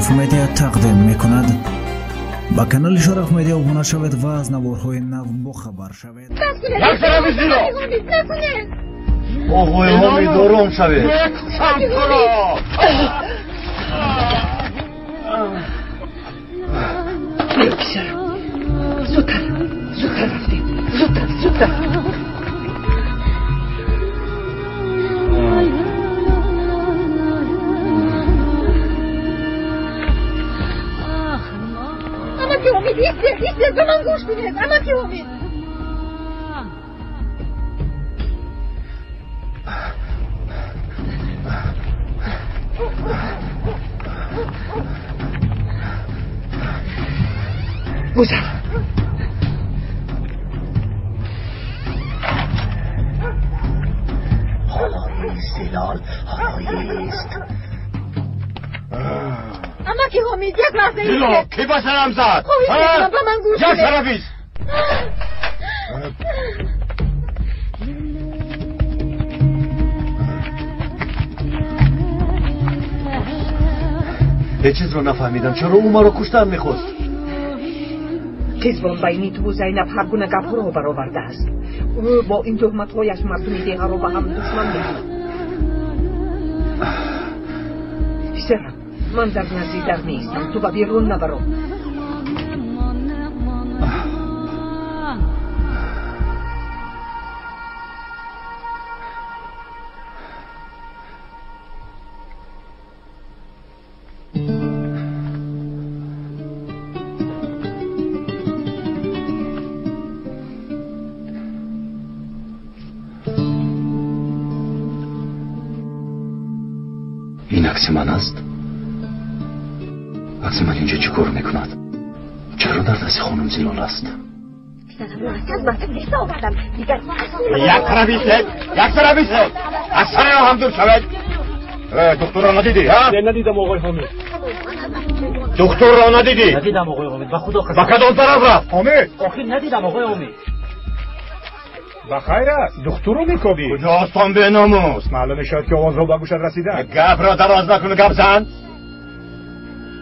شرف مدیا تقدیم میکند. با کانال شرف مدیا ابونه شوید و از نوارهای نو بخبر شوید. یک طرف زیرا آقای حامید آرام شوید. زودتر رفتیم. زودتر امید ایسته به من گوش بدید. اما که امید بوزم حالاییست زلال، حالاییست. اما که امید یک لحظه زلال کی با سرم زد؟ به من گوش بدید. یک طرفیست. هیچ چیز رو نفهمیدم. چرا او ما رو کشتن میخواست؟ کیزبان بینی تو زینب هر گونه گپ رو برآورده است. او با این تهمت‌هایش مردم دیگر رو به هم دشمن می‌کند. پسرم من در نزدیک نیستم. تو به بیرون نبرو. این عکس من است. عکس من اینجا چی کار میکند؟ چرا در دست خانم زلال است؟ یک طرفیست. از سر هم دور شود. دکتر را ندیدی؟ ندیدم آقای حامد. دکتر را ندیدی؟ ندیدم آقای حامد. به خدا قسم. با کدام طرف رفت؟ حامد آخه ندیدم آقای حامد. بخیر است. دکتر رو میکوبی؟ کجا هستم به ناموس؟ معلومه شاید که آواز رو به گوشت رسیده. گپ را دراز نکنه، گپ زن.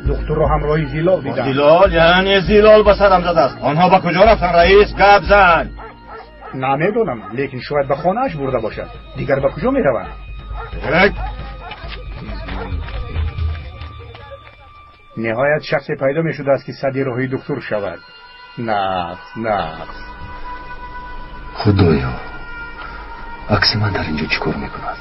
دکتر رو همراهی زیلال دیدم. زیلال یعنی زیلال به سرم زده است. آنها به کجا رفتن رئیس؟ گپ زن. نمیدونم، لیکن شاید به خانه‌اش برده باشد. دیگر به کجا میروند؟ نهایت شخصی پیدا میشده است که صدی راهی دکتر شود. نقص. خدایا عکس من در اینجا چی کار میکند؟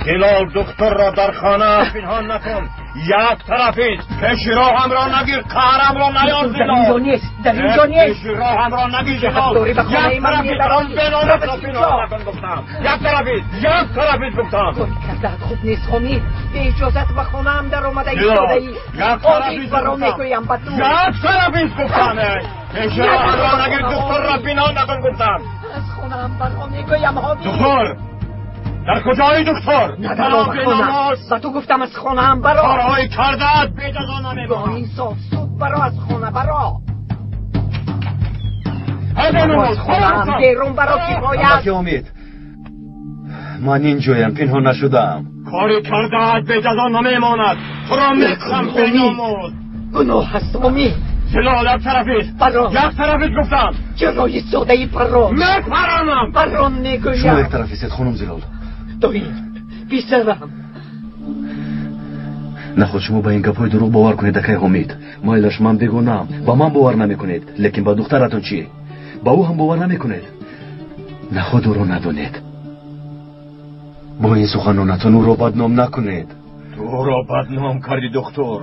زلال دکتر را در خانه پنهان نکن. یک طرفیست. پیش راه هم را نگیر. قهرم را نیار زلال. در اینجا نیست. پیش راه هم را نگیر زلال. یک طرفیست. آن بنامت را پنهان نکن گفتم. یک طرفیست گفتم. کردت خوب نیست خامید. به اجازت به خانه هم در آمده ایستاده ای. یک طرفیست گفتم. یک طرفیست گفتم. پیش راه هم را نگیر. دکتر را پنهان نکن گفتم. از خانه هم برها میگویم حامید. دکتر در کجایی دکتر؟ ندارم خانه. با تو گفتم از خانه هم برا. کارهای کردت به جزا نمیبرم. با این صاف سود برا از خانه برا. از خانه هم بیرون برا کفایت. که امید من اینجایم، پنهان نشدم. کاری کردت به جزا نمیماند. تو را میکنم به ناموس. گناه هست امید. زلال یک طرفیست. برا. یک طرفیست گفتم. جلوی سوده ای برا. میپرانم. برا میگویم. شما یک طرفیست خانم زلال. دوید بیسرم. نخود شما با این گپای دروغ باور کنید دکای حمید. مایلش من بگونم با من باور نمیکنید، لیکن با دخترتون چی؟ با او هم باور نمیکنید. نخود او رو ندونید. با این سخنانتون او رو بدنام نکنید. تو را بدنام کردی دکتر.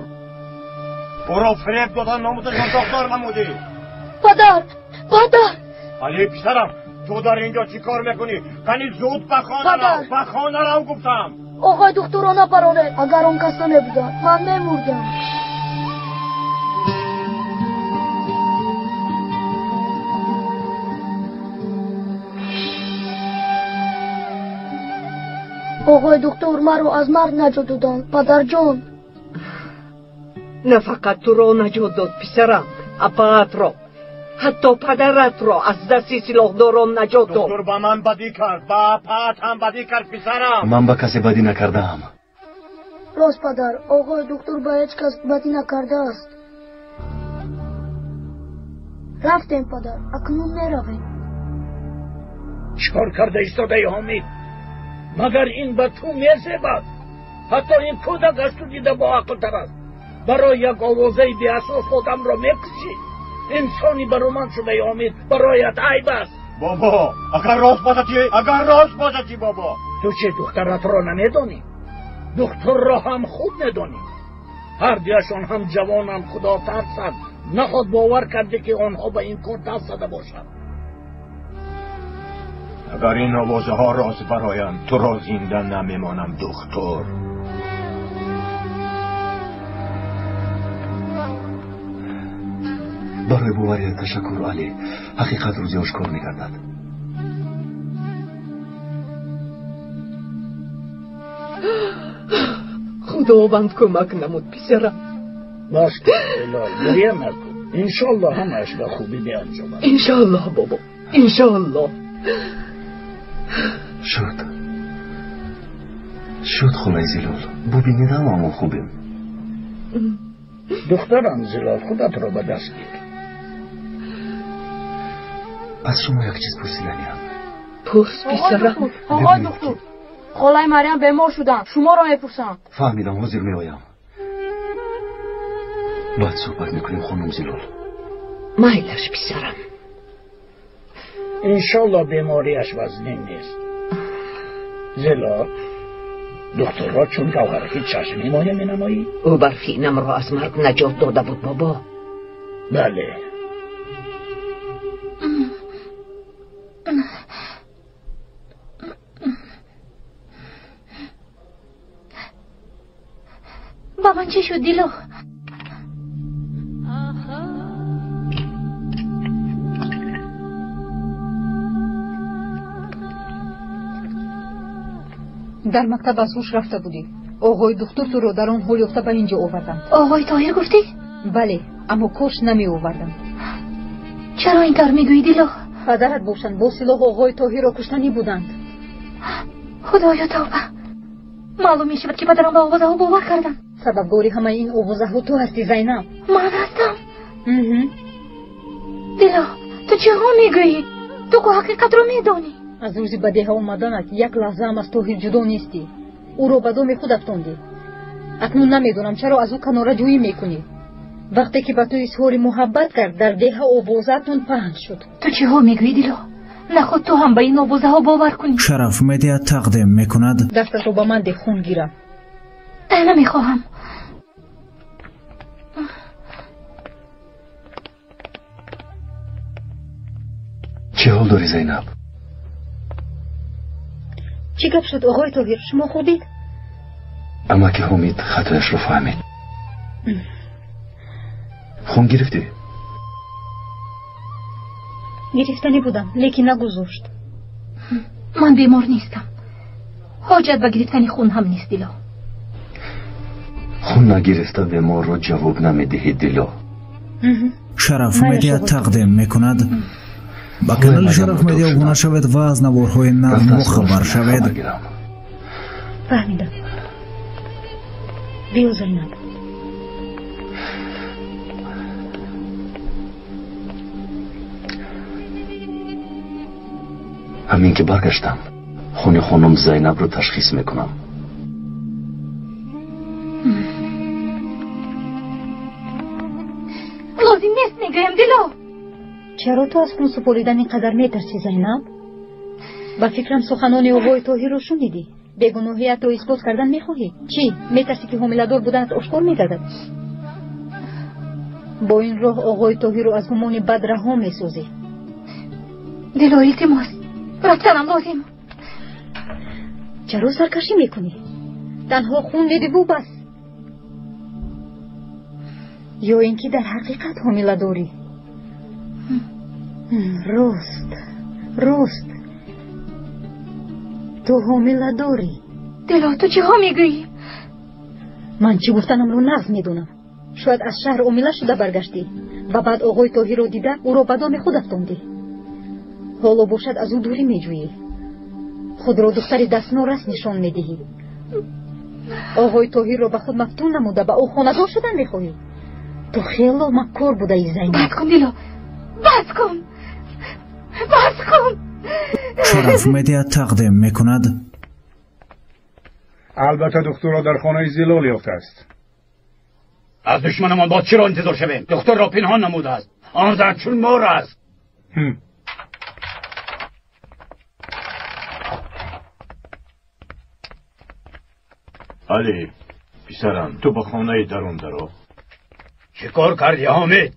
او را فریب دادن ناموزش دکتر نمودی. پدر علی پسرم تو در اینجا چی کار میکنی؟ کنی زود به خانه رو گفتم. آقای دکتر رو نپرانید. اگر اون کسا نبودن من میمردم. آقای دکتر مرا از مرد نجات دادن پدر جان. نه فقط تو را نجات داد پسرم، اپات را. حتی پدرت را از دست سلاحداران نجات داد. دکتر با من بدی کرد، با پات هم بدی کرد پسرم. من با کسی بدی نکردم. راست پدر، آقای دکتر با هیچ کس بدی نکرده است. رفتیم پدر، اکنون میرویم. چکار کرده ایستاده ای حامد؟ مگر این به تو میرسد؟ حتی این کودک از تو دیده با عقل تر است. برای یک آوازه بی اساس خودم را میکشی. انسانی برومند شده ای حامد، برایت عیب است. بابا اگر راست باشه چی بابا؟ تو چه دخترت را نمیدانی؟ دختر را هم خوب ندانی. هر دیشان هم جوان هم خدا ترسند. نخود باور کرده که آنها به این کار دست زده باشند. اگر این آوازه ها راست برایم تو را زنده نمیمانم دکتر. برای باوریت تشکر علی. حقیقت روزی آشکار می‌گردد. خداوند کمک نمود پسرم. باش کن بلال، گریه نکن. انشالله همش به خوبی بیانجامد. انشالله بابا، انشالله. شد خلای زلال. ببینیدم اما خوبیم. دخترم زلال خودت را به دست گیر. از شما یک چیز پرسیدنیم. پرس پسرم. آقای دکتر، خالای مریم بیمار شدن، شما را میپرسم. فهمیدم، حاضر میآیم. باید صحبت میکنیم خانم زلال. مایلش پسرم. انشالله بیماریش وزنی نیست. زلال، دکتر را چون گوهرکی چشمی مایه می نمایی؟ او برفینم را از مرگ نجات داده بود بابا. بله. بابا چه شد دیلو؟ در مکتب از هوش رفته بودی. آقای دکتر تو رو در آن حال یافته به اینجا آوردم. آقای طاهر گفتی؟ بله، اما کاش نمی آوردم. چرا این کار میگویی دیلو؟ پدرت باشند با سلاح آقای طاهر را کشتنی بودند. خدایا توبه. معلوم می شود که پدرم با آوازه ها باور کردن. سببگاری همه این آوازه ها تو هستی زینب. من هستم؟ دیلو تو چه ها میگویی؟ تو که حقیقت رو میدانی. از روزی به ده آمدنت یک لحظه هم از طاهر جدا نیستی. او را به دام خود افکندی. اکنون نمیدونم چرا از او کناره جویی میکنی. وقتی که به تو اظهار محبت کرد در ده آوازه‌تون پهن شد. تو چه ها میگویی دیلو؟ نخود تو هم به این آوازه ها باور کنی. شرف مدیا تقدیم میکند. دستت رو به من ده، خون گیرم. نمیخواهم. چه حال داری زینب؟ چی گپ شد آقای طاهر؟ شما خوردید؟ اما که حمید خطایش رو فهمید. خون گرفتی؟ گرفتنی بودم لیکن نگذاشت. من بیمار نیستم. حاجت به گرفتن خون هم نیست دیلو. خون نگرفته بیمار رو جواب نمیدهی دیلو. شرف مدیا تقدیم میکند. با کانال شرف مدیا ابونه شوید و از نوارهای نو خبر شوید. فهمیدم. بیا زینب. همین که برگشتم خون خانم زینب رو تشخیص میکنم. لازم نیست نگایم دیلو. چرا تو از خون سپاریدن اینقدر میترسی زینب؟ با فکرم سخنان آقای طاهر رو شنیدی. بیگناهیت رو اثبات کردن میخواهی؟ چی؟ میترسی که حامله‌دار بودنت آشکار میگردد؟ با این راه آقای طاهر رو از گمان بد رها میسازی. دیلو التماس رفتنم لازم. چرا سرکشی میکنی؟ تنها خون دیدی بو بس. یا اینکه در حقیقت حامله داری؟ راست تو حامله داری. دیلو تو چه ها میگویی؟ من چی گفتنم رو نقض میدونم. شاید از شهر اومیلا شده برگشتی و بعد آقای طاهر را دیده او را به دام خود افکندی. حالا باشد از او دوری میجویی، خود را دختر دستنورس نشان میدهی. آقای طاهر را به خود مفتون نموده به او خانه‌دار شدن میخواهی. تو خیلی مکار بوده ای زینب. بس کن دیلو، بس کن، بس کن. شرف مدیا تقدیم میکند. البته دکتر را در خانه زلال یافته است. از دشمنمان با چرا انتظار شویم؟ دکتر را پنهان نموده است. آن زن چون مار است. علی پسرم تو به خانه درون درو. چه کار کردی حامد؟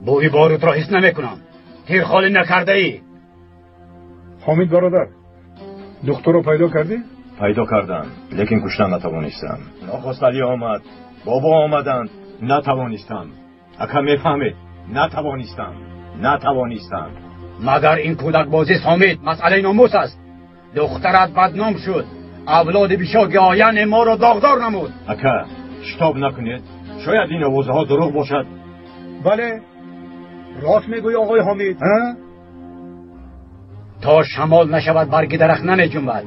بوی بارود را حس نمیکنم. تیر خالی نکرده ای؟ حامد برادر، دکتر را پیدا کردی؟ پیدا کردم لیکن کشتن نتوانستم. نخست علی آمد، بابا آمدند، نتوانستم. اکا میفهمید نتوانستم. مگر این کودک بازی حامد مسئله ناموس است. دخترت بدنام شد، اولاد بیشاگی آین ما را داغدار نمود. اکا شتاب نکنید، شاید این آوازه ها دروغ باشد. بله راست میگوی آقای حامد. تا شمال نشود برگ درخت نمی جنبد.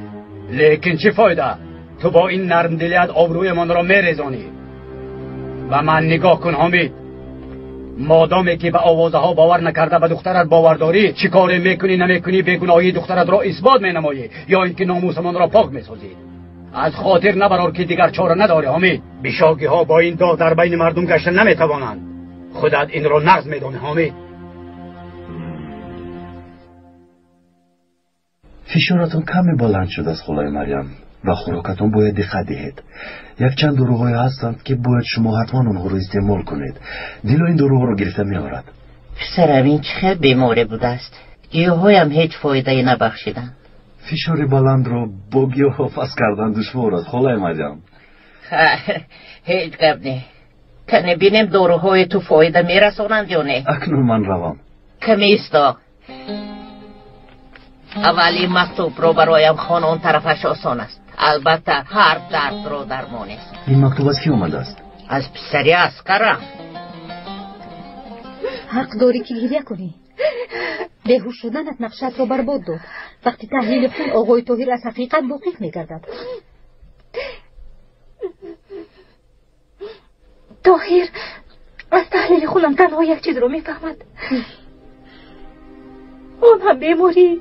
لیکن چه فایده؟ تو با این نرم دلیت آبروی من را میریزانی. و من نگاه کن حامد، مادامی که به آوازه ها باور نکرده به دخترت باور داری، چی کاری میکنی نمیکنی بیگناهی دخترت را اثبات مینمایی یا اینکه ناموس من را پاک میسازی. از خاطر نبرار که دیگر چاره نداری حامد. بیشاگی ها با این داغ در بین مردم گشتن نمیتوانند. خودت این را نقض میدانی حامد. فشارتون کمی بلند شد از خلای مریم و خوراکتون باید دقت دهید. یک چند دروغ‌های هستند که باید شما حتما اونها رو استعمال کنید. دل این دروغ رو گرفته می‌آورد. پسرم این چه بیماری بوده است؟ گیاهایم هیچ فایده نبخشیدن. فشار بلند رو با گیاه فاس کردن دشوار است خلای مریم. هیچ گپ نه. کنه بینیم دروغ‌های تو فایده میرسونند یا نه؟ اکنون من روم. کمی ایستا. اولی مکتوب رو برایم خانه اون طرفش آسان است. البته هر درد رو درمان است. این مکتوب از کی اومده است؟ از پسری اسکرم. حق داری که گریه کنی. بیهوش شدنت نقشت رو برباد داد. وقتی تحلیل خون آقای طاهر از حقیقت واقف میگردد. طاهر از تحلیل خونم تنها یک چیز رو میفهمد. اون هم بیماری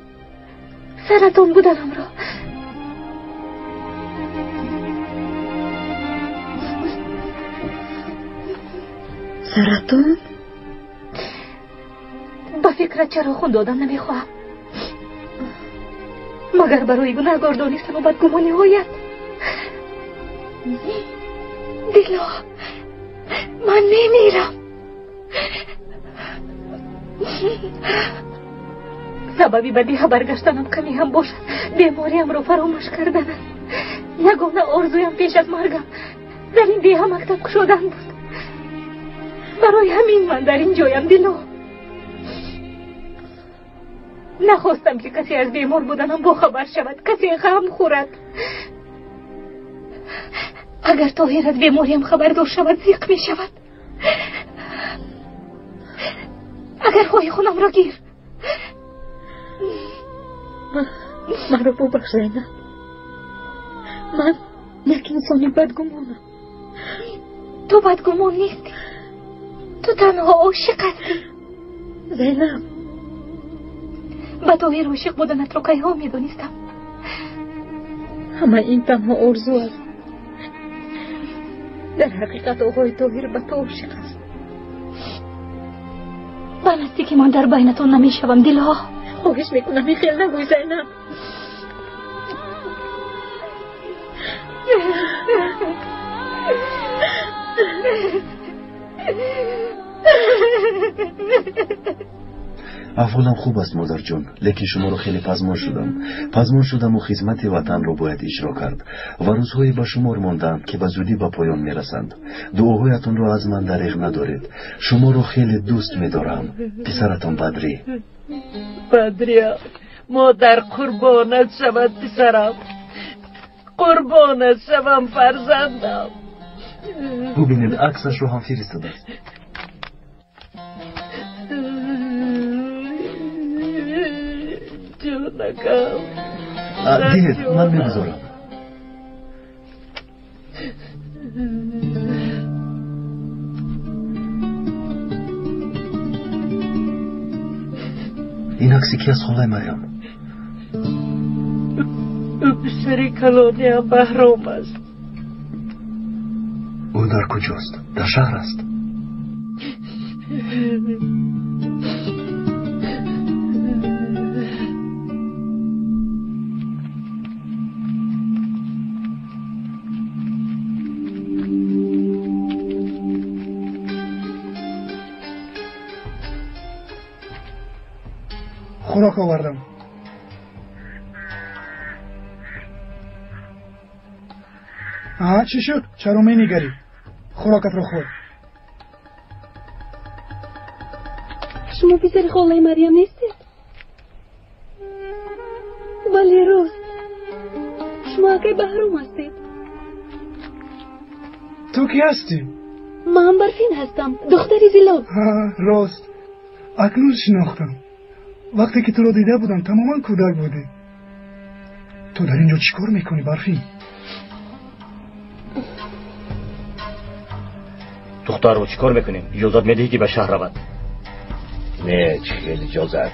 سرطان بودنم را. سرطان؟ با فکرت چرا خون دادن نمیخواهم مگر برای گناهگار دانستن و بدگمانی هایت. دیلا من نمیرم. سببی بدیها برگشتنم کمی هم باشد بیماریم رو فراموش کردن است. یگانه آرزویم پیش از مرگم در این دیها مکتب شدن بود. برای همین من در این جایم دیلا. نخواستم که کسی از بیمار بودنم با خبر شود، کسی غم خورد. اگر طاهر از بیماریم خبردار شود زیق می شود. اگر خواهی خونم را گیر. من رو ببخش زینب. من یک انسانی بدگمانم. تو بدگمان نیستی، تو تنها عاشق هستی. زینب به طاهر عاشق بودنت رو که ها می دونستم. همه این تنها آرزو است. در حقیقت آقای طاهر به تو عاشق است. بنستی که من در بینتون نمی شوم دلها. خواهش میکنم این خیل نگوی زینب. احوالم خوب است مادر جان، لیکن شما رو خیلی پزمان شدم و خدمت وطن رو باید اجرا کرد و روزهایی به شمار ماندند که به زودی به پایان میرسند. دعاهایتون رو از من دریغ ندارید. شما رو خیلی دوست میدارم. پسرتان بدری. بدریا مادر قربانت شود پسرم، قربانت شوم فرزندم. ببینید عکسش رو هم فرستاده است. جونکم دید من میگذارم. این عکس کی از خالای مریم؟ او پسری کلانی هم بهرام است. او در کجاست؟ در شهر است؟ خوراک آوردم. چی شد؟ چرا می نگری؟ خوراکت رو خور. شما پسر خالای مریم نیستید؟ ولی راست شما اگه بهرام هستید. تو کی هستی؟ من برفین هستم، دختری زیلاب. راست اکنون شناختم. وقتی که تو رو دیده بودم تماما کودک بودی. تو در اینجا چیکار میکنی برفین؟ دختر رو چیکار میکنیم؟ اجازت میدهی که به شهر رود؟ نه چیل اجازت.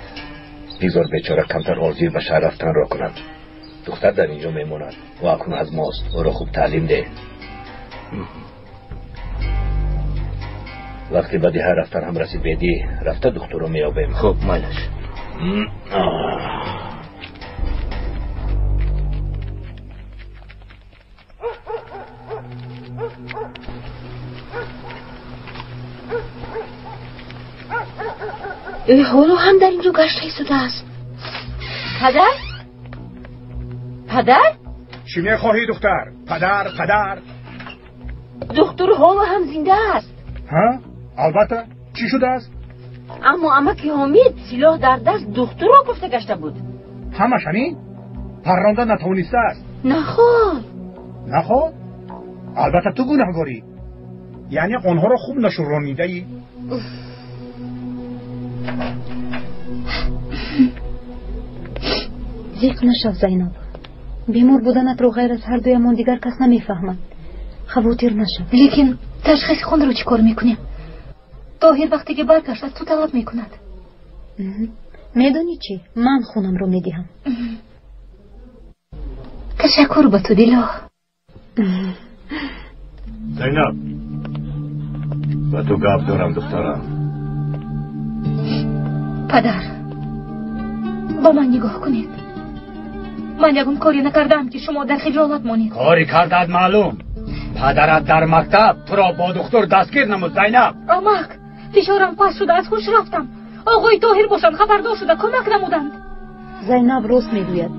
بیزار بیچاره کمتر آرزوی به شهر رفتن را کنند. دختر در اینجا میموند و اکنون از ماست. او را خوب تعلیم ده. وقتی به ده رفتن هم رسید بیدی رفته دختر رو میابیم. خب مالش. حالا هم در اینجا گشت ایستاده است. پدر؟ پدر؟ چی میخواهی دختر؟ پدر دختر حالا هم زنده است. ها؟ البته. چی شده است؟ اما عمک حامد سلاح در دست دختر را گفته گشته بود. همش همین؟ پرانده نتوانسته است. نخواد؟ البته تو گناهگاری. یعنی آنها را خوب نشورانیده ای؟ زیق نشو زینب. بیمار بودنت رو غیر از هر دویمان دیگر کس نمیفهمد. خواطر نشو. لیکن تشخیص خون رو چی کار میکنیم؟ طاهر وقتی که برگشت از تو طلب میکند. میدانی چی؟ من خونم رو میدهم. تشکر با تو دیلا. زینب با تو گپ دارم دخترم. پدر با من نگاه کنید. من یکم کاری نکردم که شما در خجالت مانید. کاری کردد معلوم. پدرت در مکتب تو را با دختر دستگیر نمود زینب. آمک فشارم پس شده از خوش رفتم. آقای طاهر باشند خبردار شده کمک نمودند. زینب راست میگوید.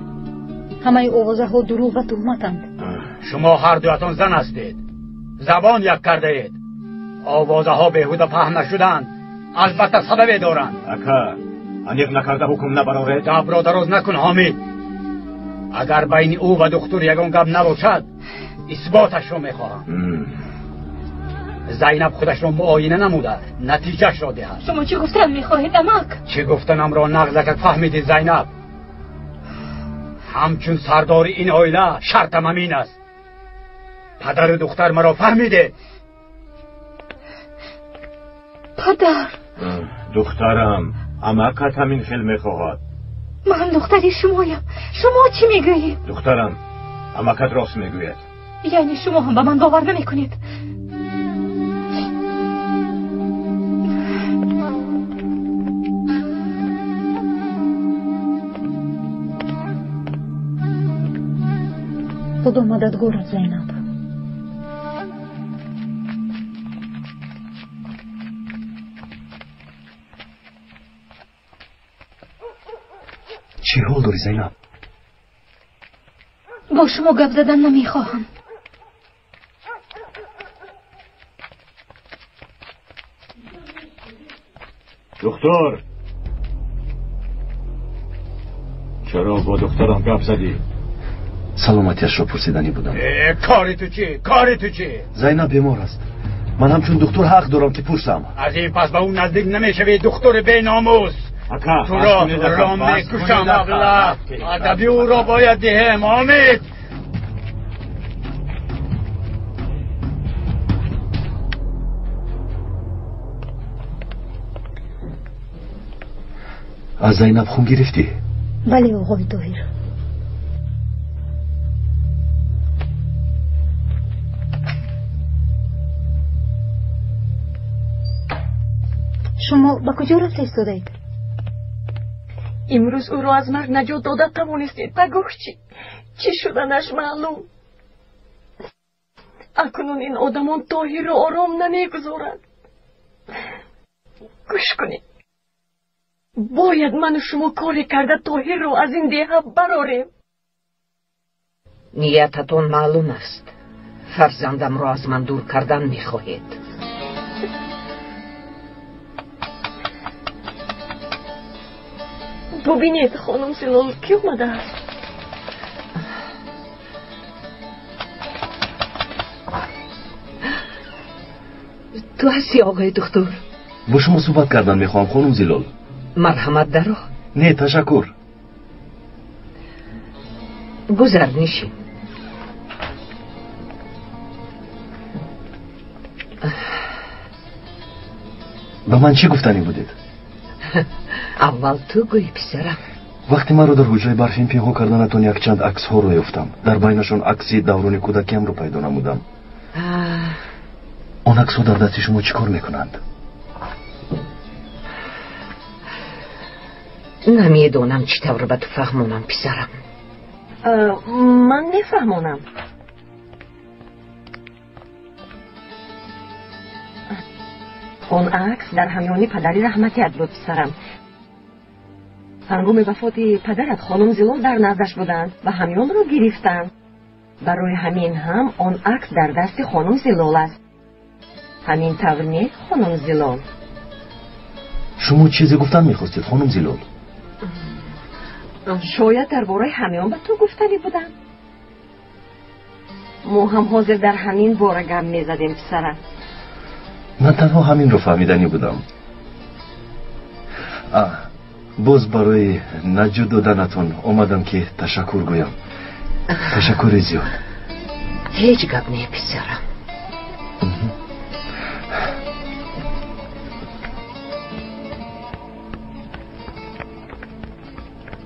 همه آوازه ها دروغ و تهمتند. شما هر دویتان زن هستید. زبان یک کرده اید. آوازه ها بیهوده پهن نشدند. البته سببی دارند. اکا انیق نکرده حکم نبراره. دب را دراز نکن حامد. اگر بین او و دختر یگان گپ نباشد اثباتش رو میخواهم. زینب خودش را معاینه نموده نتیجهش را دهد. شما چی گفتن میخواهید عمک؟ چی گفتنم را نغزکت فهمیدی زینب. همچون سردار این عائله شرطم همین است. پدر دختر مرا فهمیده. پدر دخترم عمکت همین خیل میخواهد. من دختری شمایم. شما چی میگویید؟ دخترم عمکت راست میگوید. یعنی شما هم به من باور نمیکنید؟ خدا مددگارت زینب. چی حال داری زینب؟ با شما گپ زدن نمیخواهم. دختر چرا با دخترم گپ زدی؟ سلامتیش را پرسیدنی بودم. کاری تو چی؟ کاری تو چی؟ زینب بیمار است. من همچون دکتر حق دارم که پرسم. از این پس به اون نزدیک نمیشوی دکتر بیناموس. تو را میکشم اغلا. ادبی او را باید دهم. حامد از زینب خون گرفتی؟ بله آقای طاهر. شما با کجا رفت ایستادید؟ امروز او را از مرگ نجات داده توانستید. بگو چی شدنش معلوم. اکنون این آدمان طاهر را آرام نمیگذارند. گوش کنید. باید من و شما کاری کرده طاهر را از این دیه براریم. نیتتون معلوم است. فرزندم را از من دور کردن میخواهید. ببینید خانم زلال کی اومده است؟ تو هستی آقای دکتر؟ با شما صحبت کردن میخوام خانم زلال. مرحمت درو. نه تشکر. گذر نشین. به من چی گفتنی بودید؟ اول تو گوی پسرم. وقتی من رو در حجره برفین پیدا کردنتون یک چند عکس ها رو یافتم. در بینشون عکسی دوران کودکیم رو پیدا نمودم. اون عکس ها در دست شما چیکار میکنند؟ نمیدونم چی طور به تو فهمونم پسرم. من نفهمونم. اون عکس در همیانی پدری رحمتیت بود پسرم. هنگام وفات پدرت خانم زلال در نزدش بودند و همیان رو گرفتند. برای همین هم اون عکس در دست خانم زلال است. همین طور نه خانم زلال؟ شما چیزی گفتن میخواستید خانم زلال؟ شاید درباره همیان به تو گفتنی بودن. ما هم حاضر در همین باره گم میزدیم پسرم. من تنها همین رو فهمیدنی بودم. باز برای نجات دادنتون آمدم که تشکر گویم. تشکر زیاد. هیچ گپ نه پسرم.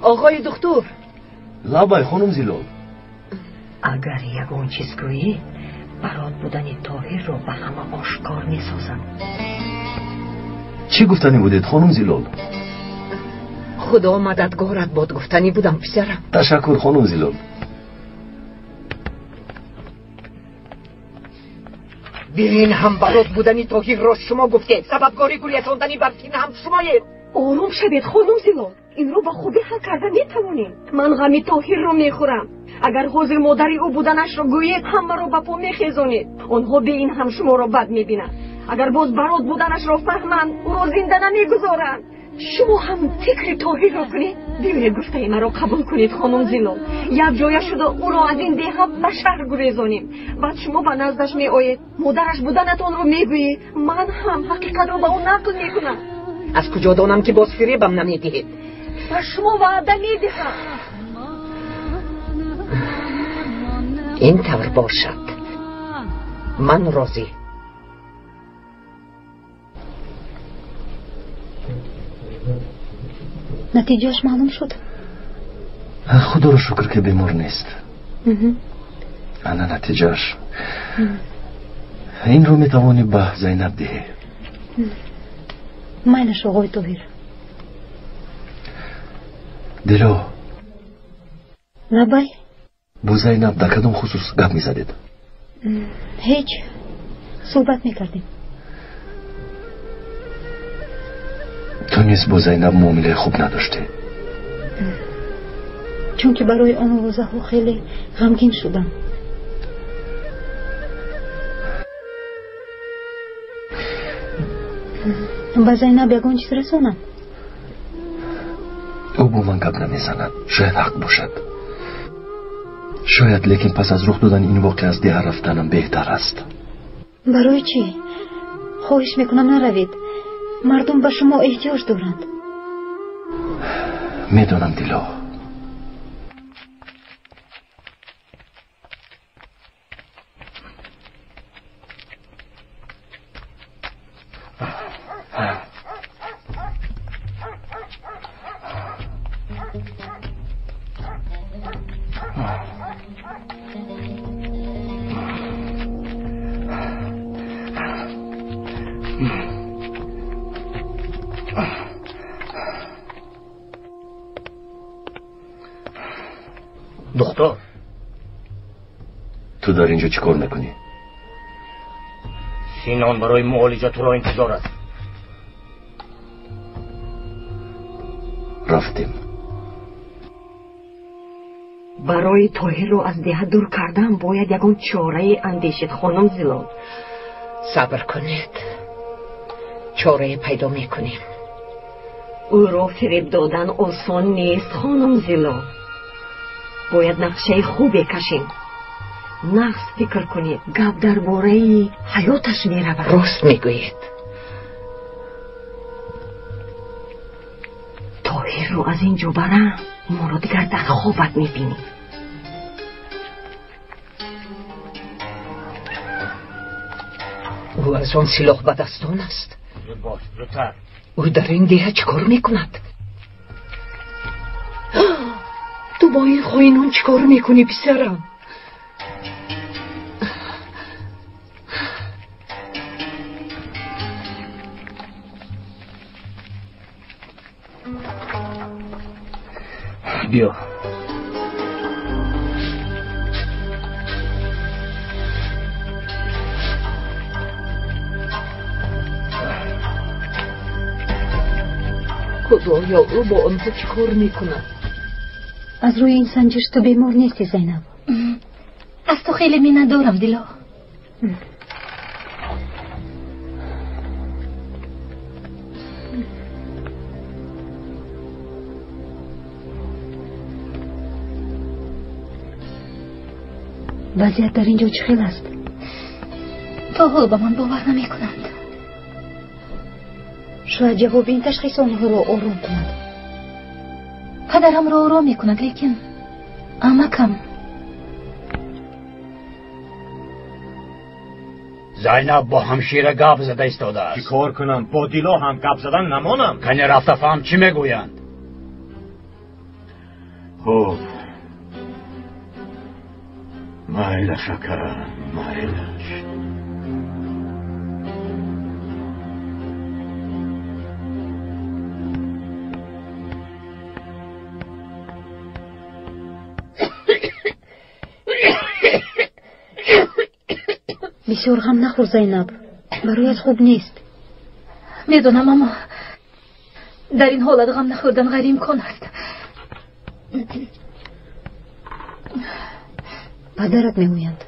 آقای دکتر. لابای خانم زلال. اگر یگان چیز گویی برات بودن طاهر رو به همه آشکار میسازم. چی گفتنی بودید خانم زلال؟ خدا مددگارت باد گفتنی بودم پسرم. تشکر خانم زلال. ببین هم برات بودنی طاهر را شما گفتید. سببگاری گریتاندنی بر تین هم شمایید. آروم شوید خانم زلال. این رو به خوبی حل کردن نمیتوانیم. من غمی طاهر رو میخورم. اگر حاضر مادری او بودنش را گویید همه را به پا میخیزونید. آنها به این هم شما را بد میبینند. اگر باز برات بودنش را فهمند او را زنده نمیگذارند. شما هم فکر طاهر را کنید. بیایید گفته مرا قبول کنید خانم زلال. یک جای شده او را از این دیه به شهر گریزانیم. بعد شما به نزدش میآیید، مادرش بودنتان را میگویید. من هم حقیقت را به او نقل میکنم. از کجا دانم که باز فریبم نمیدهید؟ و شما وعده میدهم. این طور باشد. من راضی. نتیجهش معلوم شد؟ خدا رو شکر که بیمار نیست. انا نتیجهش این رو میتوانی به زینب دهی. مایلش آقای طاهر. دلو لبای با زینب در کدام خصوص گپ میزدید؟ هیچ، صحبت میکردیم. تو نیز با زینب معامله خوب نداشتی؟ چون که برای آن روزه ها خیلی غمگین شدم. با زینب یگان چیز رسانم. او با من گپ نمیزند. شاید حق باشد. شاید، لیکن پس از رخ دادن این واقعه از دیگر رفتنم بهتر است. برای چی؟ خواهش میکنم نروید. مردم به شما احتیاج دارند. میدونم دیلو. دکتر، تو در اینجا چی کار میکنی؟ سینان برای معالجه تو را انتظار است. رفتیم. برای طاهر رو از ده دور کردن باید یکان چاره اندیشید خانم زیلا. صبر کنید، چاره پیدا میکنیم. او را فریب دادن آسان نیست خانم زیلا. باید نقشه خوبی کشیم. نقص فکر کنید، گپ درباره حیاتش میرود. راست میگویید. طاهر رو از اینجا برم، ما را دیگر در خوابت میبینی. او از آن سلاح به دستان است. باش زودتر. او در این دیه چکار میکند؟ تو با این خواهینان چکار میکنی پسرم؟ بیا. خدایا او با آنها چکار میکند؟ از روی این سنجش تو بیمار نیستی زینب. از تو خیلی می ندارم دیلا. وضعیت در اینجا چه خیلی است؟ تا حال با من باور نمی کنند. شاید جواب این تشخیص آنها را آرام کند. پدرم را آرام می کند، لیکن امکم. زینب با همشیره گپ زده ایستاده است. چی کار کنم؟ با دیلا هم گپ زدن نمانم. کنی رفته فهم چی میگویند؟ خب مایل شکرم، مایلش. بسیار غم نخور زینب، برایت خوب نیست. میدونم اما در این حالت غم نخوردن غیر امکان است. پدرت میگویند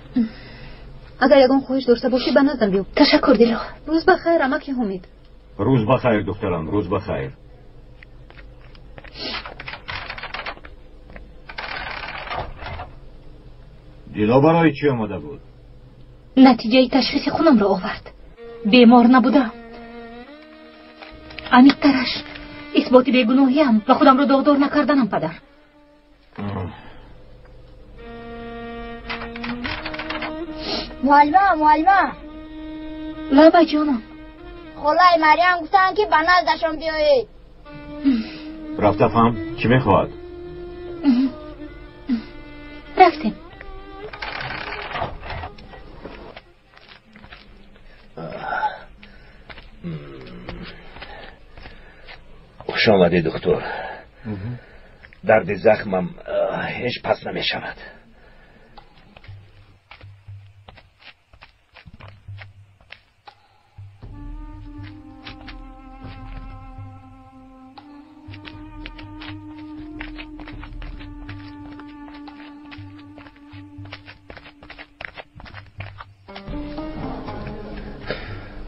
اگر یگان خواهش داشته باشی به نزدم بیو. تشکر دیلا. روز بخیر امکی حمید. روز بخیر دخترم، روز بخیر. دیلا برای چی آمده بود؟ نتیجه تشخیص خونم را آورد. بیمار نبودم. عمیق‌ترش اثبات بیگناهیم و خودم را داغدار نکردنم پدر. معلمه لابا جانم. خلای مریم گفتن که به نزدشان بیایید. رفته فهم چی میخواد؟ رفتیم. خوش آمده دکتر. درد زخمم هیچ پس نمی شود.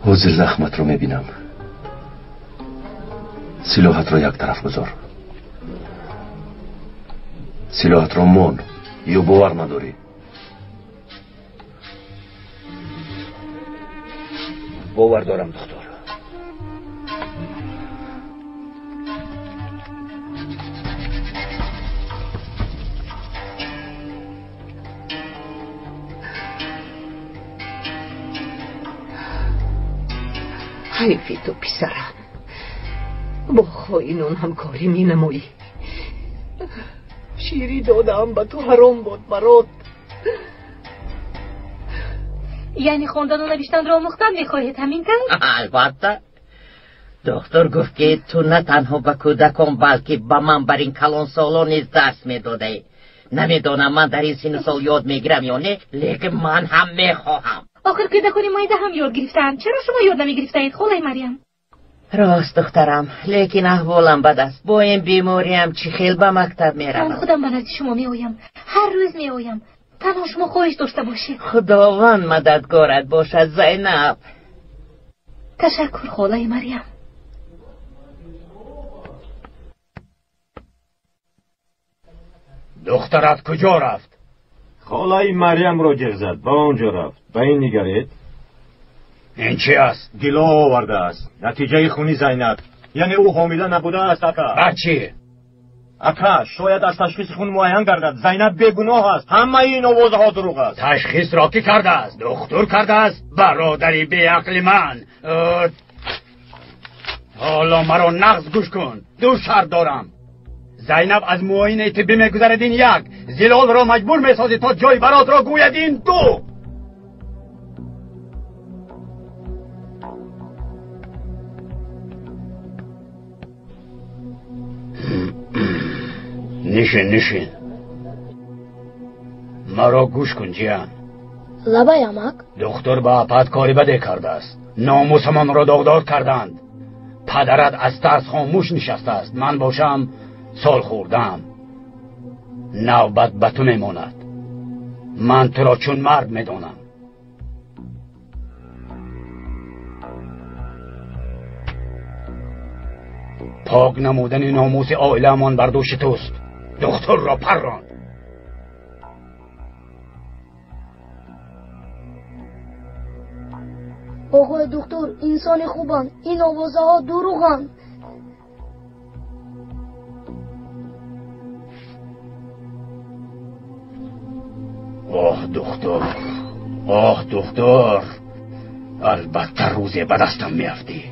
حوض زخمت رو میبینم. سلاحت رو یک طرف گذار. سلاحت را مون یا باور نداری؟ باور دارم دکتر. حیفی تو پسرم، با خائنان همکاری می نمایی. شیری دادم به تو حرام بود برات. یعنی خوندن و نوشتن را آموختن میخواهید همین طور؟ البته. دکتر گفت که تو نه تنها به کودکان بلکه به من بر این کلان سالا نیز درس میداده. نمیدونم من در این سن سال یاد میگیرم یا نه، لیکن من هم میخواهم. آخر کودکان مایده هم یاد گرفتن، چرا شما یاد نمیگرفتید خالای مریم؟ راست دخترم، لیکن احوالم بد است. با این بیماریم چی خیل به مکتب میروم. من خودم به نزد شما میآیم، هر روز میآیم. تنها شما خواهش داشته باشید. خداوند مددگارت باشد زینب. تشکر خالای مریم. دخترت کجا رفت؟ خالای مریم رو جر زد، با اونجا رفت. به این نگرید. این چی است؟ گلو آورده است، نتیجه خونی زینب. یعنی او حامله نبوده است اکا. بچه اکا شاید از تشخیص خون معین گردد. زینب بیگناه است، همه این آوازه ها دروغ است. تشخیص را کی کرده است؟ دکتر کرده است؟ برادری بی عقل من. حالا مرا نغز گوش کن. دو شرط دارم. زینب از معاینه طبی میگذردین یک، زلال را مجبور میسازی تا جای برات را گویدین دو. نشین مرا گوش کن جیان. لبا یامک دکتر با اپت کاری بده کرده است. ناموسمان را داغدار کردند. پدرت از ترس خاموش نشسته است. من باشم سال خوردم. نوبت به تو میماند. من تو را چون مرد میدانم. پاک نمودن ناموس عائله من بر دوش توست. دکتر را پران. آقای دکتر انسان خوبن، این آوازه ها دروغن. آه دکتر البته روزی به دستم میافتی.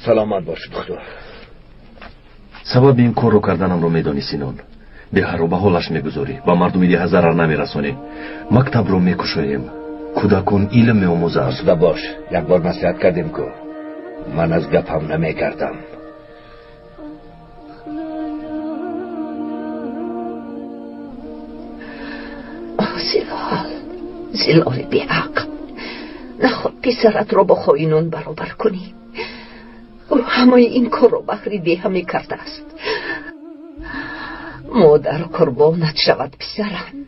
سلامت باش دکتر. سبب این کار رو کردنم رو میدانی سینون. دهر رو به حالش میگذاری، با مردمی دیگه ضرر نمیرسونی. مکتب رو میکشویم، کودکان علم میآموزند. اسدا باش، یک بار نصیحت کردیم که من از گپم نمیکردم. زلال بی عقل، نخواد پسرت را با خائنان برابر کنی. او همه این کار را بهر دیه می کرده است. مادر قربانت شود پسرم.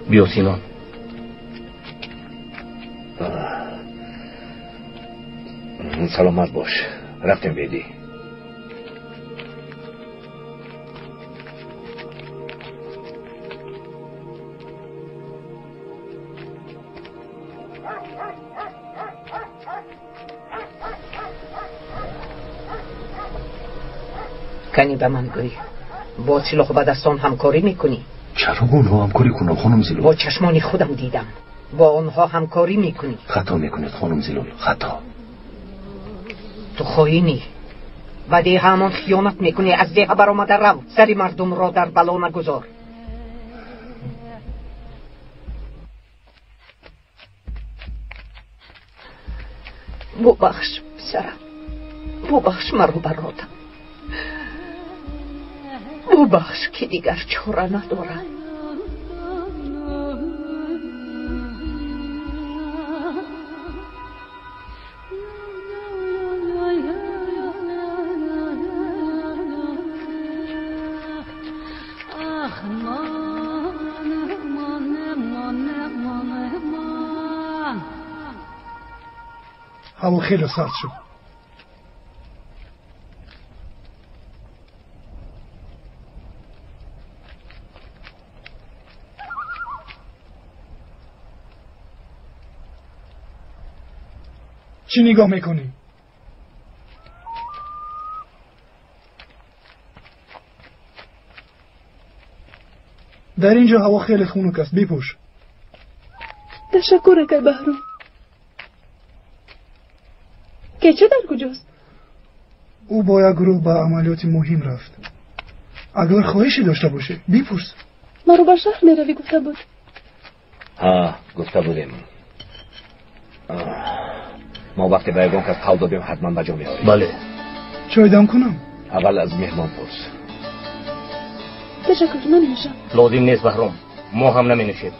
بیا سینان. سلامت باش. رفتیم بیدی. کنی به من گوی با سلاح به دستان همکاری میکنی؟ چرا با اونها همکاری کنم خانم زلال؟ با چشمانی خودم دیدم با آنها همکاری میکنی. خطا میکنید خانم زلال، خطا. تو خائنی، و دیگه همان خیانت میکنی. از دیگه برآمده رو، سری مردم را در بلا نگذار. ببخش پسرم، ببخش مرا برادرم، ببخش که دیگر چاره ندارم. هوا خیلی سرد شد. چی نگاه میکنی؟ در اینجا هوا خیلی خنک است، بپوش. تشکر اکر بهرام. کیچه در کجاست؟ او با یک گروه به عملیات مهم رفت. اگر خواهشی داشته باشه بپرس. ما رو به شهر میروی گفته بود. ها گفته بودیم. ما وقتی به یگان کس قول دادیم حتما بجا میاریم. بله. چای دم کنم؟ اول از مهمان پرس. تشکر نمیشم. لازم نیست بهرام، ما هم نمی نوشیم.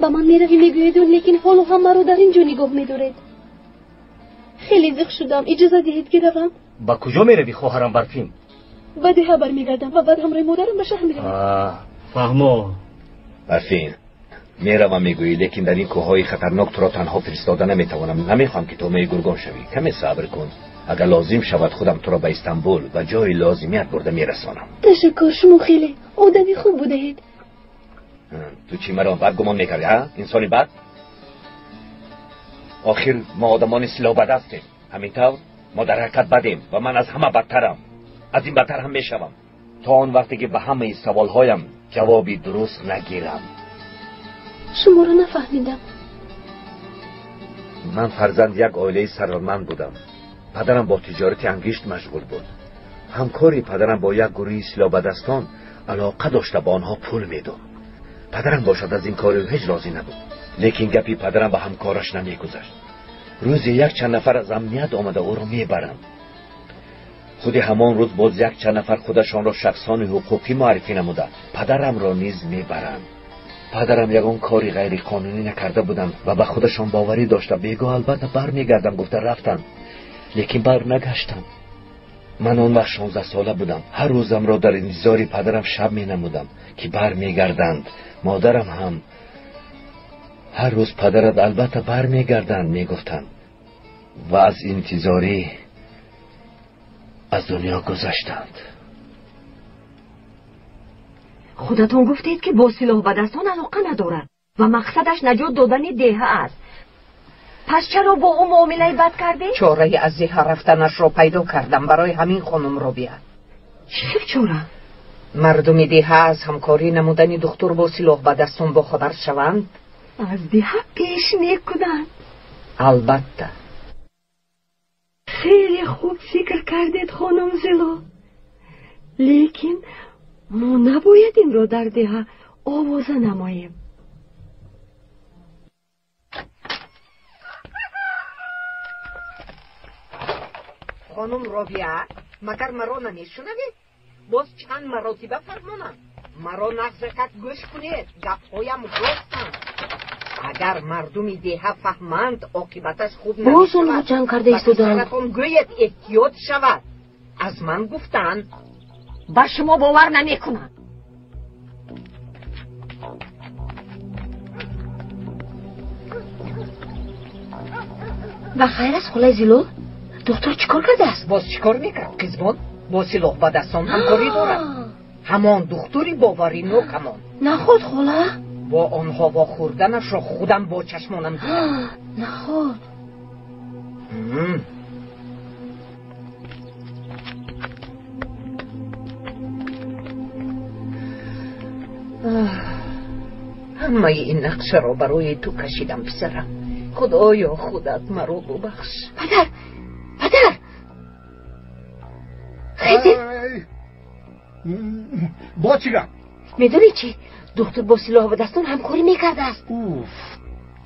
با من میروی میگوید لیکن حالا هم مرا در اینجا نگاه میدارد. خیلی زخ شدم، اجازه دهید که روم. با کجا میروی خواهرم برفین؟ به ده برمیگردم و بعد همراه مادرم به شهر میروم. فهمو. برفین میروم میگویی لیکن در این کوههای خطرناک تو را تنها فرستاده نمیتوانم. نمیخوام که تو می گرگان شوی. کمی صبر کن. اگر لازم شود خودم تو را به استانبول و جای لازمیت برده میرسانم. تشکر، شما خیلی آدمی خوب بودید. تو چی مرا بد گمان میکردی ها؟ انسانی بد؟ آخر ما آدمان سلاح بد هستیم. همینطور ما در حرکت بدیم و من از همه بدترم. از این بدتر هم میشوم تا آن وقتی که به همه سوالهایم جوابی درست نگیرم. شما را نفهمیدم. من فرزند یک عائله ثروتمند بودم. پدرم با تجارت انگشت مشغول بود. همکاری پدرم با یک گروه سیلابدستان علاقه داشته، با آنها پول میداد. پدرم باشد از این کار هیچ راضی نبود، لیکن گپی پدرم به همکارش نمیگذشت. روزی یک چند نفر از امنیت آمده او را میبرند. خود همان روز باز یک چند نفر خودشان را شخصان حقوقی معرفی نموده پدرم را نیز میبرند. پدرم یگان کاری غیر قانونی نکرده بودند و به خودشان باوری داشته بیگاه البته برمیگردم گفته رفتند، لیکن بر نگشتم. من آن وقت 16 ساله بودم. هر روزم را در انتظار پدرم شب می نمودم که بر می گردند. مادرم هم هر روز پدرت البته بر می گردند می گفتند و از انتظاری از دنیا گذشتند. خودتون گفتید که با سلاح به دستان علاقه ندارد و مقصدش نجات دادن دیه است. پس چرا با او معامله بد کرده؟ چاره از دیه رفتنش را پیدا کردم. برای همین خانم را بیار. چه چاره؟ مردم دیه از همکاری نمودن دکتر با سلاح به دستان با خبر شوند. از دیه پیش میکنند. البته. خیلی خوب فکر کردید خانم زیلا، لیکن ما نباید این را در دیه آوازه نماییم. خانم رابعه، مگر مرا نمیشنوید؟ باز چند مراتبه فرمانم مرا نزدیک گوش کنید. گپهایم راستند. اگر مردم دیه فهمند عاقبتش خوب نمیشود. باز اونها جنگ کرده ایستادند. پسرتون گوید احتیاط شود. از من گفتند. بر شما باور نمیکنم. و خیر است خلای زیلو؟ دکتر چیکار کرده است؟ باز چیکار میکرد قزبان؟ با سلاح به دستان همکاری دارد. همان دکتری باوری نوک همان. نخود خلا؟ با آنها با خوردنش را خودم با چشمانم دیدم. نخود. همه این نقشه را برای تو کشیدم پسرم. خدایا خودت مرا ببخش. پدر خیلی با چی گم؟ میدونی چی؟ دکتر با سلاح به دستان همکاری میکرده است.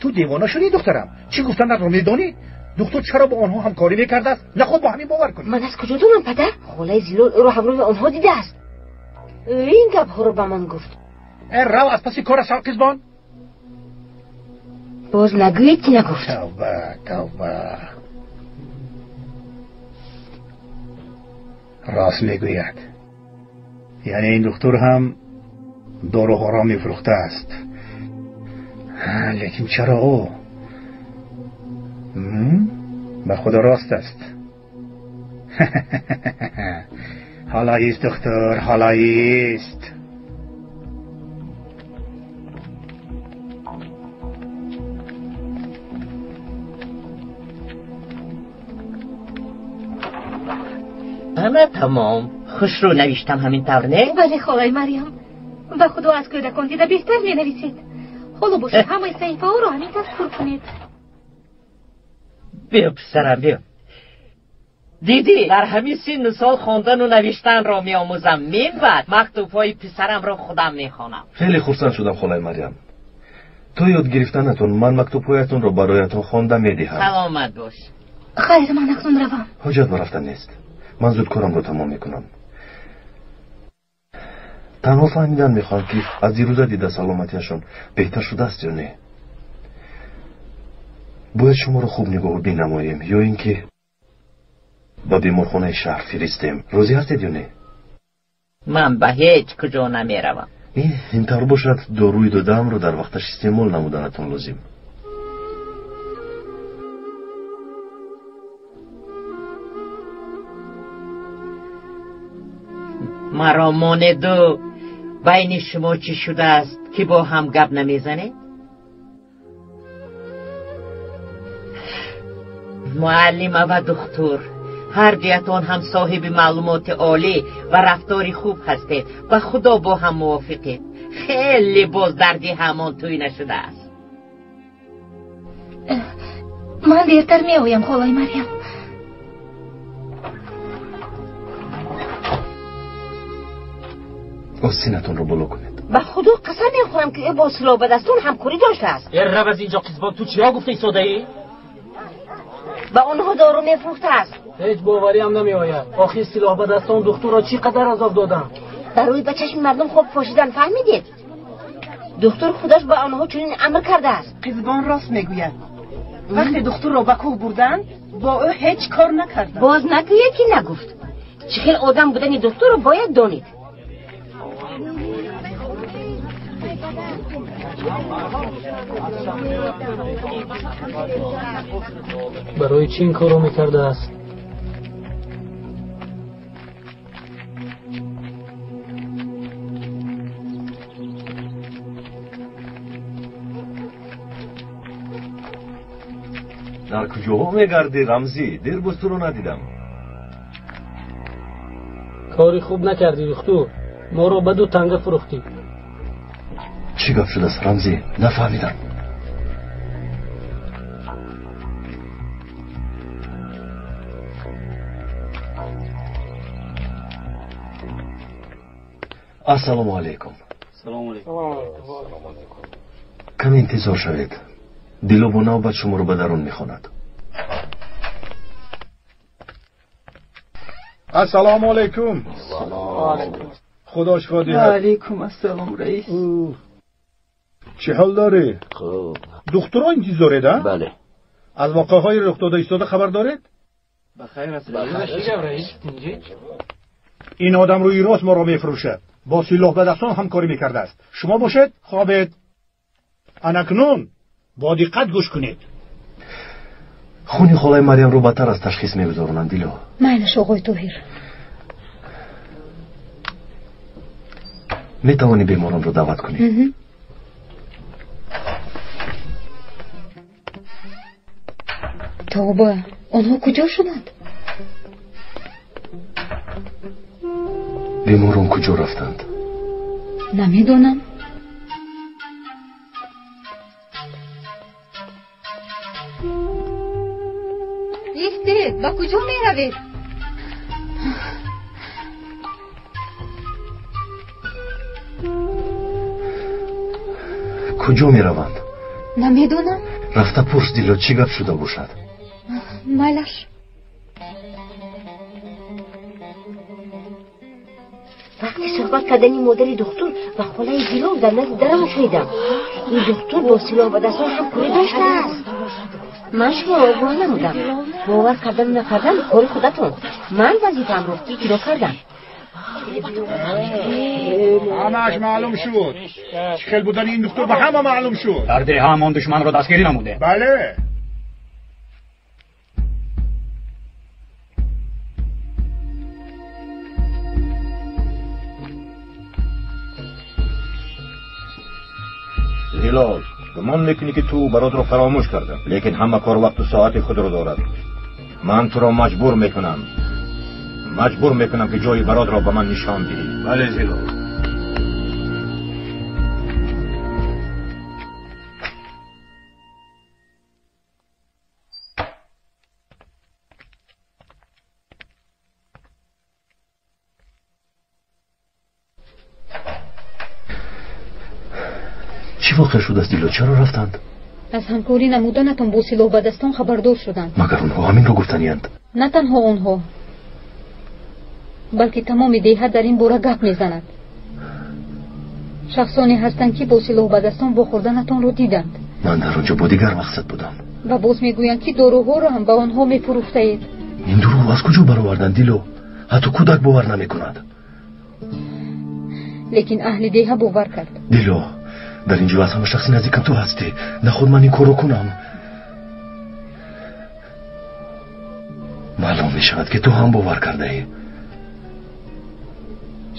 تو دیوانه شدی دخترم؟ چی گفتن رو میدانی؟ دکتر چرا با آنها همکاری میکرده است؟ نه خود با همین باور کنی. من از کجا دونم پدر؟ خالای زیلو رو همراه آنها دیده است. این گپ ها رو به من گفت. رو از پسی کار شو قزبان؟ باز نگوید که نگفت. توبه راست میگوید. یعنی این دکتر هم داروها را میفروخته است. لیکن چرا او؟ به خدا راست است. حالایی است دکتر، حالایی است. همه تمام. خوش رو نوشتم همین طور نه؟ بله خالای مریم. و خدا از کودکان دیده بهتر می نویسید. حالا باشه همه صحیفه ها رو همین تذکر کنید. بیا پسرم بیا. دیدی در همین سن سال خواندن و نوشتن را می آموزم. من بعد مکتوب های پسرم را خودم می خوانم. خیلی خرسند شدم خالای مریم. تو یاد گرفتنتون من مکتوب هایتون را برایتون خوانده می دهم. سلامت باش. خیر من اکنون روم. حاجت برفتن نیست. من زود کارم رو تمام میکنم. تنها فهمیدن میخوام که از دیروزه دیده سلامتیشون بهتر شده است یا نه. باید شما رو خوب نگاه بینماییم یا اینکه با بیمارخانه شهر فرستیم. راضی هستید یا نه؟ من به هیچ کجا نمیروم. این طور باشد داروی دادم رو در وقتش استعمال نمودنتون لازم. مرا ماندو بین شما چی شده است که با هم گپ نمیزنه؟ معلم و دکتر هر دیتان هم صاحب معلومات عالی و رفتاری خوب هستید و خدا با هم موافقید. خیلی باز دردی همان توی نشده است. من دیرتر می آیم خالای مریم. سینتون رو بالا کنید. به خدا قسم میخورم که با سلاح به دستون همکاری داشته است. رب از اینجا قزبان تو چیا گفته ایستاده ای؟ به آنها دارو میفروخته است. هیچ باوری هم نمی آید. آخی سلاح به دستان دکتر را چی قدر عذاب دادن؟ در روی به چشم مردم خوب پاشیدن فهمیدید؟ دکتر خودش به آنها چنین امر کرده است. قزبان راست میگوید. وقتی دکتر را به کوه بردن با او هیچ کار نکردن. باز نگوید که نگفت. چه خیلی آدم بودن دکتر رو باید دانید. برای چی این کارو میکرده است؟ در کجاها میگردی رمزی؟ دیر باز تو رو ندیدم. کاری خوب نکردی دکتر. ما رو به دو تنگه فروختی. چی گفت شده است رمزی؟ نفهمیدم. السلام علیکم. سلام علیکم. کم انتظار شوید. دلو با نوبت شما رو به درون میخواند. السلام علیکم. خدا شفا دهد. علیکم السلام رئیس. چه حال داری؟ خوب. دکترها انتظاره ده؟ بله. از واقعه های رخ داده ایستاده خبر دارید؟ بخیر است رئیس. این آدم روی راست ما را میفروشد. با سلاح به دستان همکاری میکرده است. شما باشد خوابید. انکنون با دقت گوش کنید. خونی خالای مریم رو بدتر از تشخیص میگذارونند دیلو. مایلش آقای طاهر. میتوانی بیماران رو دعوت کنی؟ توبه آنها کجا شدند؟ بیماران کجا رفتند؟ نمیدونم. ایستید، با کجا میروید؟ کجا میروند؟ نمیدونم. رفته پرس دیلو چی گپ شده باشد. مایلش. وقتی صحبت کردنی مادر دکتر و خاله دیلو در نزد درم شنیدم. این دکتر با سلاح به دستان همکاری داشته است. من شما آگاه نمودم. باور کردن نکردن کار خودتون. من وظیفه‌ام رو اجرا کردم. همش معلوم شد. چخل بودن این دکتر به همه معلوم شد. در ده همان دشمن را دستگیری نموده. بله. هلال گمان میکنی که تو برات رو فراموش کردم، لیکن همه کار وقت و ساعت خود رو دارد. من تو را مجبور میکنم که جای برات را به من نشان دهی. بله زیلو. چی واقع شد از دیلو؟ چرا رفتند؟ از همکاری نمودنتان با سلاح به دستان خبردار شدند. مگر اونها همین رو گفتنیند؟ نه تنها اونها، بلکه تمام دیهات در این باره گپ میزند. شخصانی هستند که با سلاح به دستان واخوردنتان رو دیدند. من در آنجا با دیگر مقصد بودم. و باز میگویند که داروها را هم به آنها میفروختید. این دروغ از کجا برآوردند دیلو؟ حتی کودک باور نمیکند. لیکن اهل دیه باور کرد. دیلو، در اینجا از همه شخصی نزدیکم تو هستی. نخود من این کارو کنم. معلوم می شود که تو هم باور کرده ای.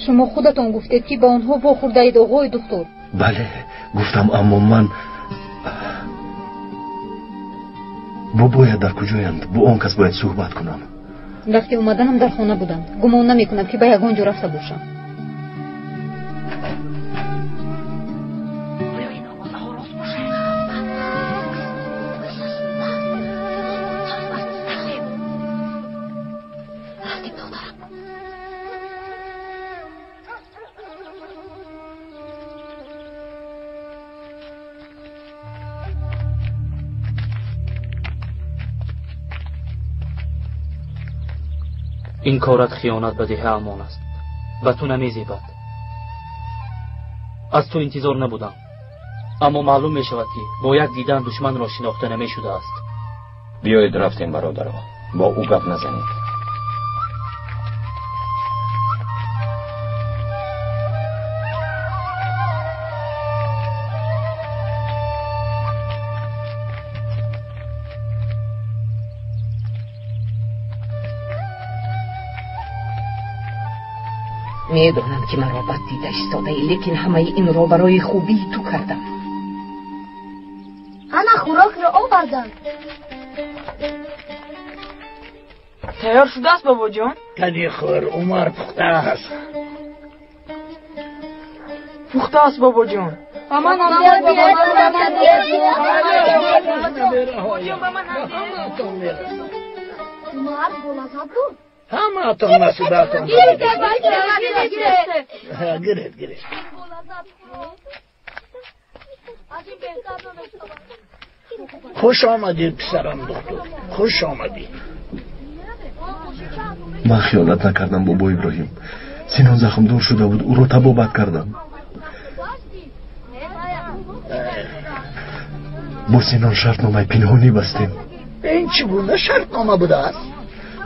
شما خودتان گفتید که با آنها واخورده اید آقای دکتر. بله گفتم، اما من باید در کجایند؟ با آن کس باید صحبت کنم. وقتی اومدنم در خانه بودند. گمان نمی کنم که به یگان جا رفته باشم. این کارت خیانت به دیه امان است. به تو نمیزیبد. از تو انتظار نبودم، اما معلوم می شود که با یک دیدن دشمن را شناخته نمی شده است. بیایید رفتیم برادرها، با او گپ نزنید. میدونم که مرا بد دیده ایستاده ای، لیکن همه این را برای خوبی تو کردم. همه خوراک را آوردم. تیار شده است بابا جان؟ کدی خور عمر پخته است. پخته است بابا جان. مامان همه اتون مسئولیتون گرید خوش آمدید پسرم دکتر، خوش آمدید. من خیانت نکردم بابا ابراهیم. سینان زخم دور شده بود، او رو تبابت کردم. با سینان شرطنامه پنهانی بستیم. این چگونه شرطنامه بوده است؟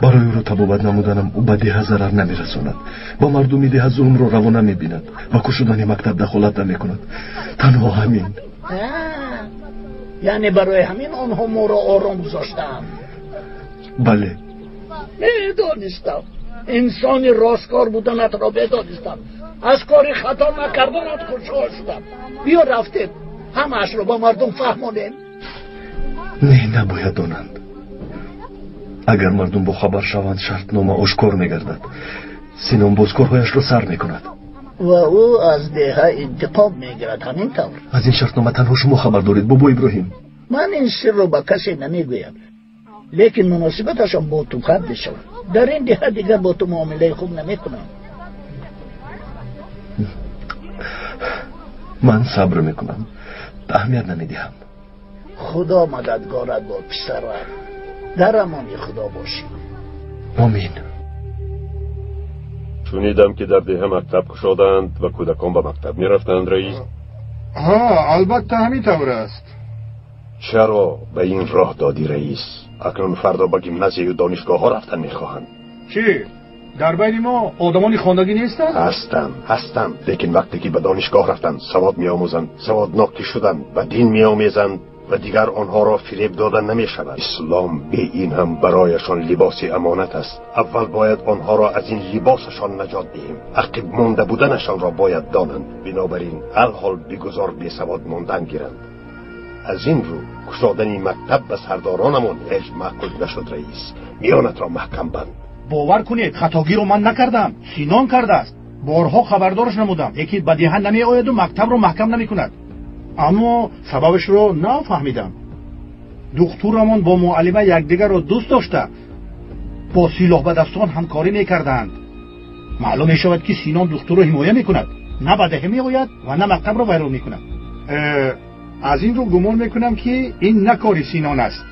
برای او رو تبابت نمودنم او به دیه ضرر نمیرساند، با مردمی دیه ظلم رو روا نمیبیند و کشودن مکتب دخالت نمیکند. تنها همین. یعنی برای همین آنها ما را آرام گذاشتند؟ بله. میدانستم انسانی راستکار بودنت را بدانستم. از کاری خطا نکردنت خوشحال شدم. بیا رفتیم همه‌اش را با مردم فهمانیم. نه، نباید دانند. اگر مردم با خبر شوند شرطنامه آشکار میگردد. سینان بازکارهایش را سر میکند و او از دیه انتقام میگیرد. همین طور از این شرطنامه تنها شما خبر دارید بابا ابراهیم. من این سر رو با کسی نمیگویم، لیکن مناسبتشان با تو خط شد. در این دیه دیگر با تو معامله خوب نمیکنم. من صبر میکنم، اهمیت نمیدهم. خدا مددگارت با پسرم. در امان خدا باشی. آمین. شنیدم که در دیه مکتب کشادند و کودکان به مکتب میرفتند رئیس. البته همین طور است. چرا به این راه دادی رئیس؟ اکنون فردا به گیمنازیه و دانشگاه ها رفتن میخواهند. چی؟ در بین ما آدمانی خواندگی نیستند؟ هستند لیکن وقتی که به دانشگاه رفتند سواد میآموزند، سوادناک شدند و دین میآمیزند و دیگر آنها را فریب دادن نمی شود. اسلام به این هم برایشان لباس امانت است. اول باید آنها را از این لباسشان نجات دهیم. عقب مانده بودنشان را باید دانند. بنابراین الحال بگذار بی سواد ماندن گیرند. از این رو گشادن مکتب به سردارانمان هیچ معقول نشد. رئیس، میانت را محکم بند. باور کنید خطاگی رو من نکردم، سینان کرده است. بارها خبردارش نمودم یکی به دهن نمی آید و مکتب رو محکم نمی کند، اما سببش رو نفهمیدم. دختورمان با معلمه یکدیگر رو دوست داشته، با سلاح به دستان همکاری میکردند. معلوم می شود که سینان دختور رو حمایه میکند، نه به دهه می آید و نه مکتب رو ویران میکند. از این رو گمان میکنم که این نه کاری سینان است،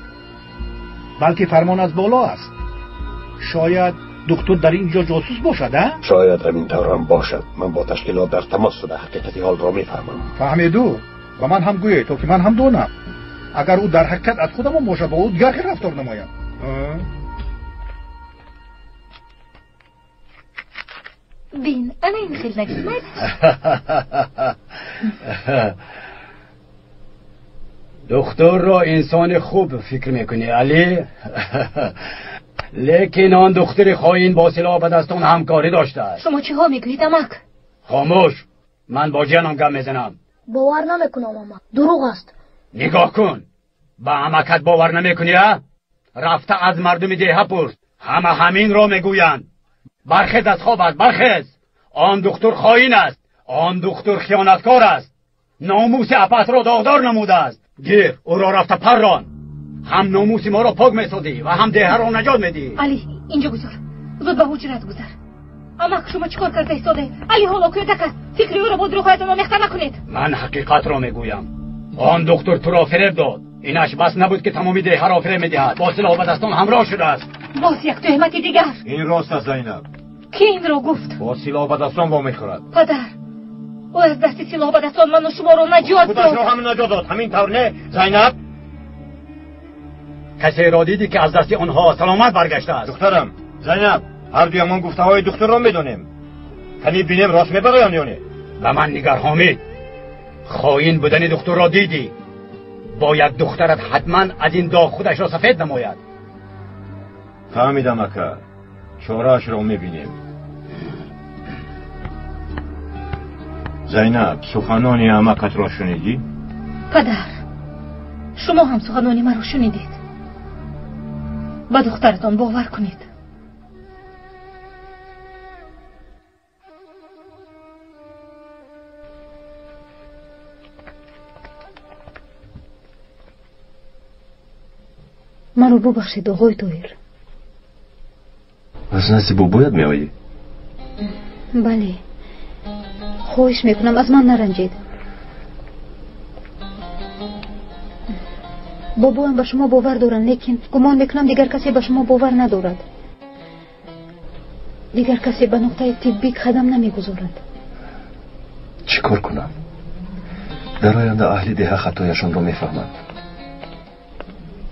بلکه فرمان از بالا است. شاید دکتر در اینجا جاسوس باشد. شاید همین طور هم باشد. من با تشکیلات در تماس شده حقیقت حال را میفهمم. فهمیدو؟ و من هم گویه تا که من هم دونم. اگر او در حقیقت از خودم باشد با او دیگر که رفتار نمایم. بین انا این خیلی نگید دکتر را انسان خوب فکر میکنی علی؟ لیکن آن دختر خائن با سلاح به دستان همکاری داشته است. شما چی ها میگویید امک؟ خاموش، من با جانم گم میزنم. باور نمیکنم اما دروغ است. نگاه کن، با امکت باور نمیکنی؟ رفته از مردم دیه پرس، همه همین را میگویند. برخیز از خوابت، برخیز. آن دکتر خائن است، آن دکتر خیانتکار است، ناموس اپس را داغدار نموده است. گیر او را رفته پران، هم ناموس ما را پاک میسازی و هم دیه را نجات میدی. علی اینجا گذار، زود به حجرت گذار. اما شما چیکار کرده ایستاده؟ علی حالا که دکست فکری او را با دروغهایتان آمیخته نکنید. من حقیقت را میگویم. آن دکتر تو را فریب داد. اینش بس نبود که تمامی دیه را فریب میدهد، با سلاح به دستان همراه شده است. باز یک تهمت دیگر. این راست است زینب. کی این را گفت؟ با سلاح به دستان وا میخورد. پدر، او از دست سلاح به دستان من و شما را نجات داد. خودش را هم نجات داد، همین طور نه زینب؟ کسی را دیدی که از دست آنها سلامت برگشته است؟ دخترم، زینب، هر دویمان گفته های دکتر را میدونیم. کنی بینیم راست میبگویند یا نه؟ به من نگر حامد، خائن بودن دکتر را دیدی. باید دخترت حتما از این داغ خودش را سفید نماید. فهمیدم اکا، چاره‌اش را میبینیم. زینب، سخنان عمکت را شنیدی؟ پدر، شما هم سخنان من را شنیدید. با دخترتان باور کنید. من رو ببخشید آقای طاهر. از نزد بابایت می آیی؟ بله، خواهش میکنم از من نرنجید. بابایم به شما باور دارن، لیکن گمان میکنم دیگر کسی به شما باور ندارد. دیگر کسی به نقطه طبی قدم نمیگذارد. چی کار کنم؟ در آینده اهل دیه خطایشان را میفهمند.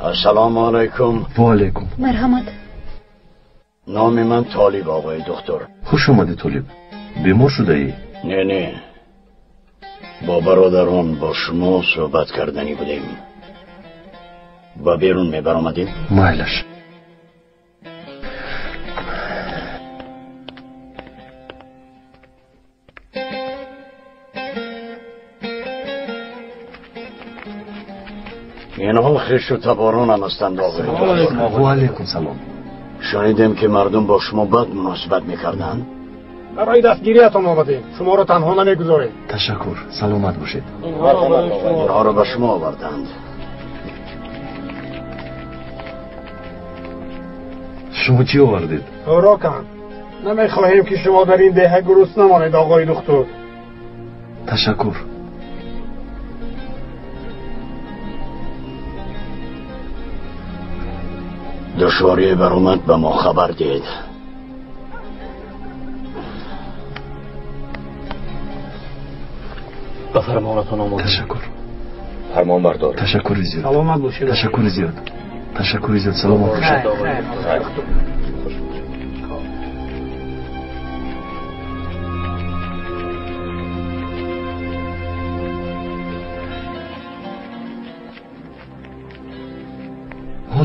السلام علیکم. و علیکم. مرحمت. نام من طالب آقای دکتر. خوش آمده طالب. بیمار شده ای؟ نه با برادران با شما صحبت کردنی بودیم و بیرون می برآمدیم. مایلش. اینها خش و تباران هم هستند آقای دکتر. و علیکم سلام. شنیدیم که مردم با شما بد مناسبت میکردند. برای دستگیریتان آمدیم، شما را تنها نمیگذاریم. تشکر، سلامت باشید. اینها را به شما آوردند. شما چی آوردید؟ راکن، نمیخواهیم که شما در این دیه گروس نمانید آقای دکتر. تشکر. دشواری برآمد به ما خبر دید. به فرمانتان آماده. تشکر. فرمان بردار. تشکر زیاد. سلامت باشید. تشکر زیاد. تشکر زیاد. سلامت باشید.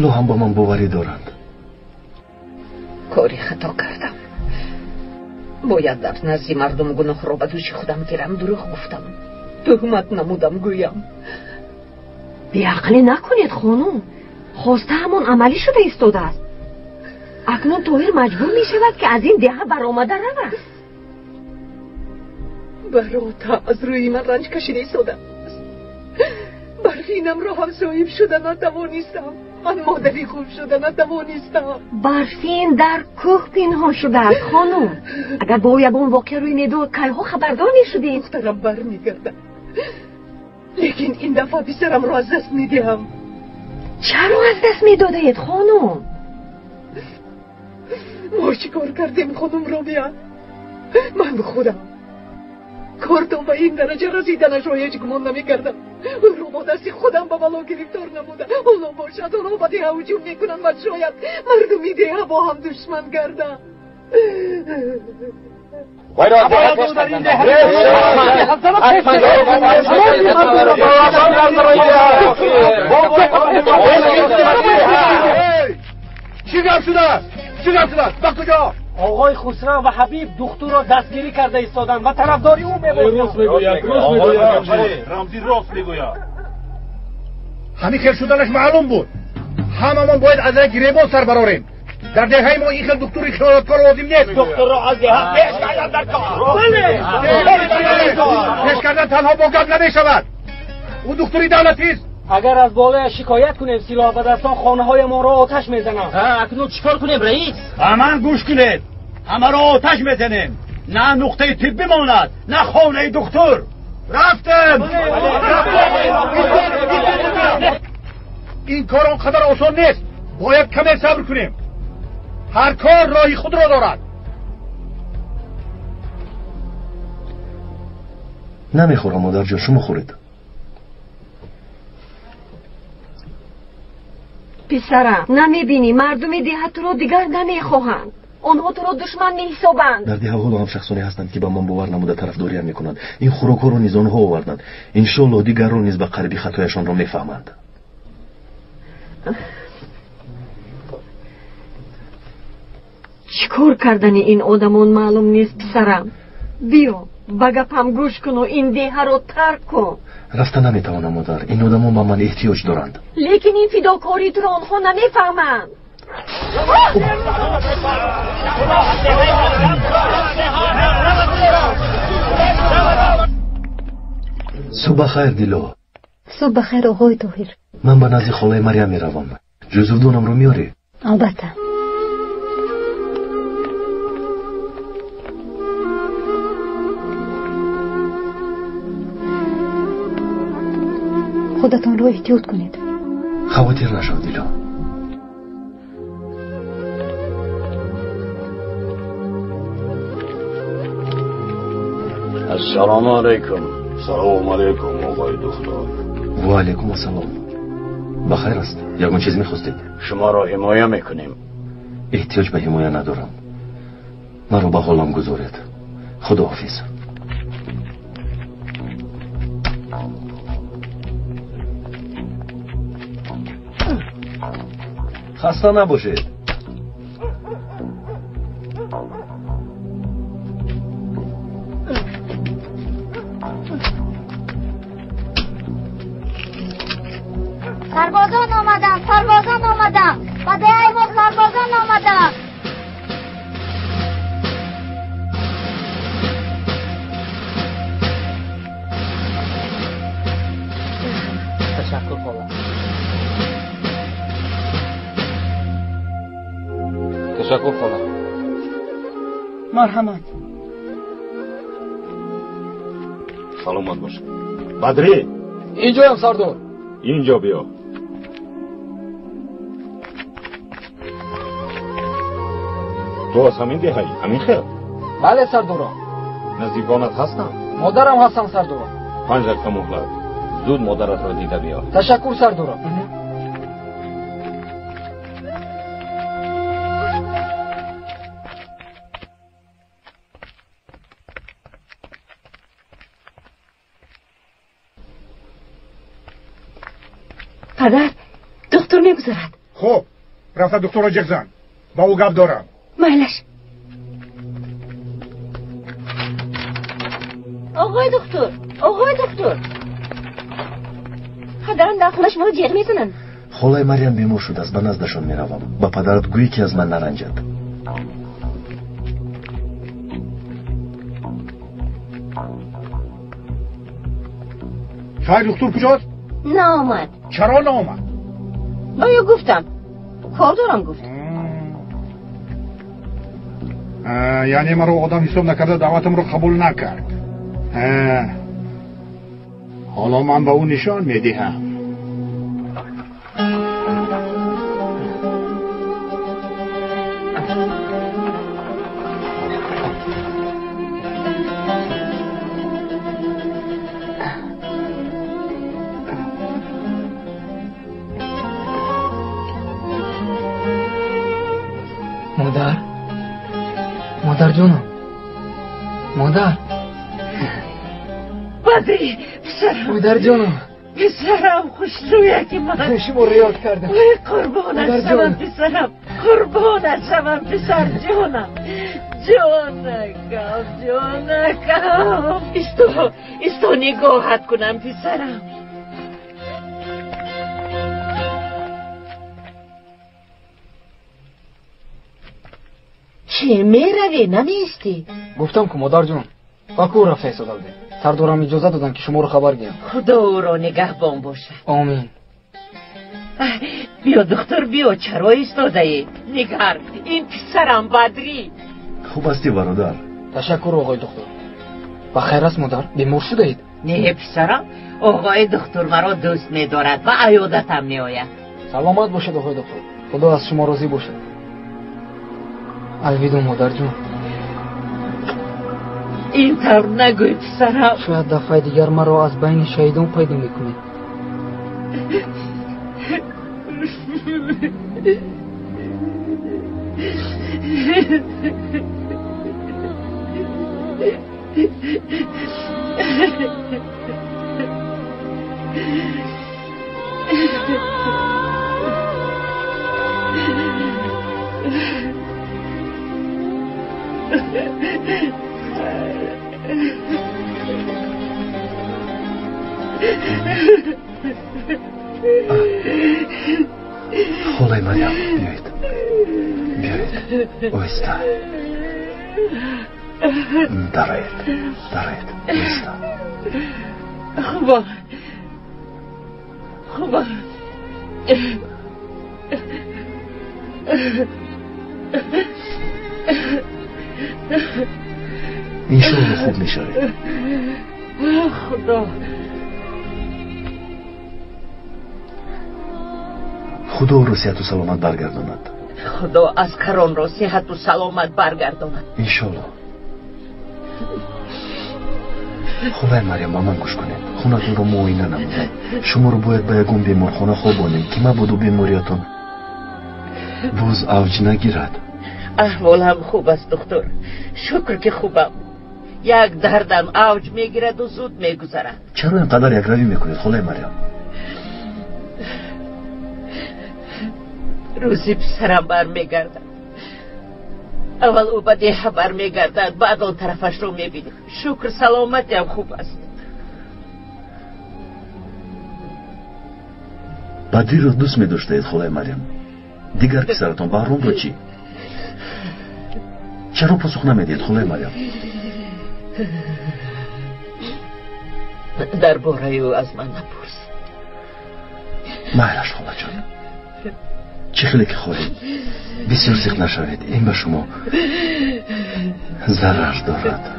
حالا هم با من باوری دارند. کاری خطا کردم. باید در نزد مردم گناه را به دوش خودم گیرم. دروغ گفتم، تهمت نمودم گویم. بیعقلی نکنید خانم. خواسته همان عملی شده ایستاده است. اکنون طاهر مجبور می شود که از این دهه برآمده رود. برات از روی من رنج کشیده ایستاده است. برفینم را هم صاحب شده نتوانستم. من مادری خوب شده نتوانستم. برفین در کوه پنهان شده است خانم. اگر با یگان واقع روی میداد کیها خبردار میشدید. دخترم برمیگردم، لیکن این دفعه پسرم را از دست میدهم. چرا از دست میدادید خانم؟ ما چی کار کردیم خانم رابیا؟ من به خودم کارتون به این درجه رسیدنش را هیچ گمان نمی کردم. او رو با دست خودم به بلا گرفتار نموده. اونا باشد اونا به دیه هجوم میکنن و شاید مردمی دیه با هم دشمن گردن. چی گفت شده؟ به کجا؟ آقای خسرو و حبیب دختر را دستگیری کرده ایستادند و طرفداری او می‌باشند. راست میگوید. رمزی راست میگوید. همین خیر شدنش معلوم بود. هممون باید از گریبان سر براریم. در دهه ما این خیل دکتر خیالاتکار لازم نیست. دکتر را از دهه پیش کردن در کار. پیش کردن تنها با گپ نمیشود. او دکتری دولتی است. اگر از بالای شکایت کنیم سلاح به دستان خانه های ما را آتش میزنند. اکنون چیکار کنیم رئیس؟ من گوش کنید. همه را آتش میزنیم. نه نقطه طبی ماند، نه خانه دکتر. رفتم. این کار آنقدر آسان نیست. باید کمی صبر کنیم. هر کار راهی خود را دارد. نمیخورم مادر جان، شما خورید. پسرم نمیبینی مردم دیه تو رو دیگر نمیخواهند. آنها تو رو دشمن میحسابند. در دیه ها هم شخصانی هستند که با من باور نموده طرفداری هم میکنند. این خوراک ها رو نیز آنها آوردند. انشالله دیگر رو نیز به قریبی خطایشان را میفهمند. چیکار کردن این آدمان معلوم نیست پسرم. بیا به گپم گوش کن و این دیه رو ترک کن. رفتن نمیتوانم مادر. این آدمان به من احتیاج دارند. لیکن این فداکاری تو رو آنها نمیفهمند. صبح خیر دیلو. صبح خیر آقای طاهر. من به نزد خاله مریم میروم. جزودانم رو میاری؟ البته. خودتان رو احتیاط کنید. خواطر نشو دیلو. السلام علیکم. سلام علیکم آقای دکتر. و علیکم السلام. بخیر است؟ یگان چیز میخواستید؟ شما را حمایه میکنیم. احتیاج به حمایه ندارم. من رو به حالم گذارید. خداحافظ. خسته نباشید. سربازان آمدن. و دیه ما سربازان آمدن. تشکر خاله. تشکر خاله. مرحمت. سلامت باش. بدری اینجایم سردار. اینجا بیا. تو از همین دهی؟ همین خیر؟ بله سردار. نزدیکانت هستم؟ مادرم هستم سردار. 5 دقیقه مهلت. زود مادرت را دیده بیا. تشکر سردار. پدر دکتر میگذارد. خب رفته دکتر را جک زن با او گپ دارم. مایلش. آقای دکتر پدرم در خونش ما جیغ میزنن. خالای مریم بیمار شد است، به نزدشان میروم. با پدرت گویی که از من نرنجد. شاید دکتر کجاست؟ نه آمد. چرا نه آمد؟ باید گفتم کار دارم گفت. یعنی مرا آدم حساب نکرده دعوتم رو قبول نکرد. حالا من به اون نشان میدهم. مادر جونم، مادر بدری پسرم، مادر جونم، پسرم خوشرویه که من شما رو یاد کردم. قربانت شوم پسرم، قربانت شوم پسر جونم، جونکم استو نگاهت کنم پسرم. چه میروی نمیستی؟ گفتم که مادر جون باکو رفته ایستاده بوده. سردارم اجازه دادن که شما رو خبر گیرم. خدا او را نگهبان باشه. آمین. بیا دختر بیا، چرا ایستاده ای؟ نگر این پسرم بدری. خوب هستی برادر؟ تشکر آقای دکتر. بخیر است مادر؟ بیمار شده اید؟ نه پسرم، آقای دکتر مرا دوست می‌دارد و عیادتم میآید. سلامت باشد آقای دکتر. خدا از شما راضی باشد. الویدو مادر جون. این طور نگوی پسرم. شاید دفعه دیگر مرا از بین شهیدان پیدا میکنید. خالای مریم بیایید اویستا درایید اویستا. خوبه اینشالله خوب میشه. خدا او را صحت و سلامت برگرداند. خدا از کران را صحت و سلامت برگرداند انشالله. خالای مریم با من گوش کنید. خونتون رو معاینه نمونید. شما رو باید به یگون بیمارخانه خوابانیم که مبادا بیماریتون باز اوج نگیرد. احوالم خوب است دکتر، شکر که خوبم. یک دردم اوج میگیرد و زود میگذرد. چرا اینقدر یک روی میکنید خالای مریم؟ روزی پسرم برمیگردد. اول او به دیه برمیگردد، بعد آن طرفش رو میبینیم. شکر سلامتی هم خوب است. بدری رو دوست میداشتید خالای مریم؟ دیگر پسرتون بهرام رو چی؟ چرا پاسخ نمیدید خالای مریم؟ درباره او از من نپرس. مهلش خاله جان، چه خیلی که خواهید بسیار سیخ نشوید. این به شما ضرر دارد.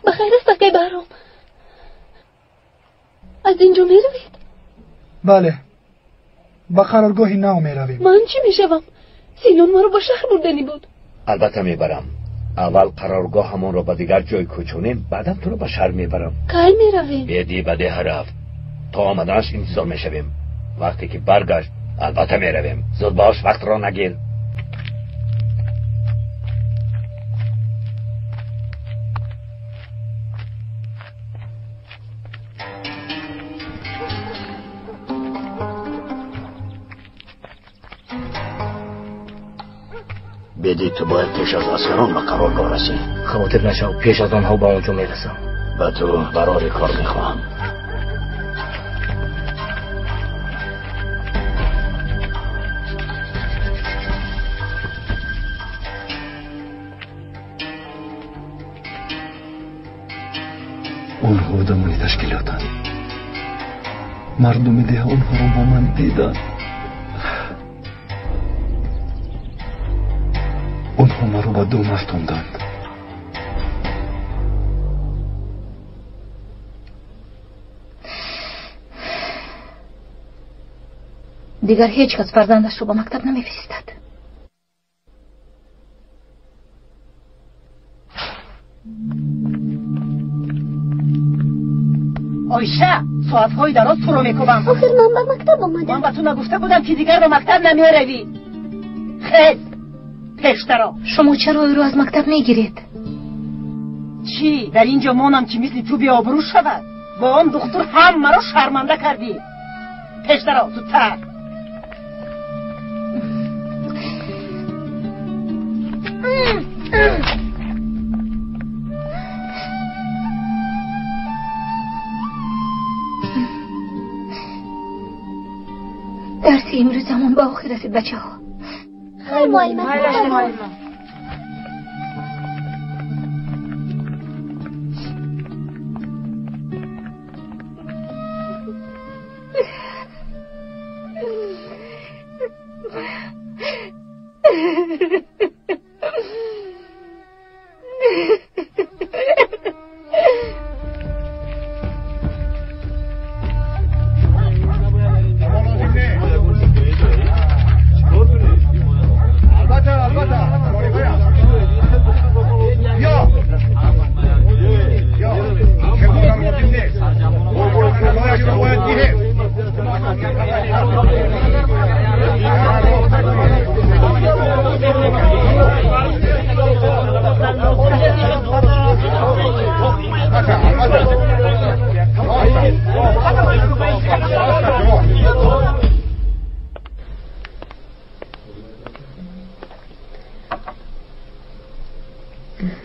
بخیر است آقای بهرام؟ از اینجا می روید؟ بله، با قرارگاه نو می رویم. من چی می شوم؟ سینون ما رو با شهر بردنی بود. البته میبرم. اول قرارگاه همون رو به دیگر جای کوچونیم، بعدم تو رو به شهر میبرم. کی می رویم؟ بیدی بده هر هفت. تا آمدنش انتظار میشویم. وقتی که برگشت البته میرویم. زود باش، وقت را نگیر. بیدی تو باید پیش از اسکران به قرارگاه رسی. خاطر نشو، پیش از آنها با اونجا میرسم. به تو برای کار میخواهم. اونها آدمانی تشکیلاتن. مردم ده اونها رو با من دیدن. اونها ما رو با دو مفتوندند. دیگر هیچ کس فرزندش رو به مکتب نمیفرستد. آیشه، ساعتهای دراز تو رو میکوبم. آخر من به مکتب آمدم. من به تو نگفته بودم که دیگر به مکتب نمیروی. خیلی پیشترا. شما چرا او رو از مکتب میگیرید؟ چی؟ در اینجا مانم که مثل تو بیابرو شود. با آن دختر هم مرا شرمنده کردی. پیشترا زودتر. درسی امروز همون با آخر رسید بچه ها. خیلی معلمت.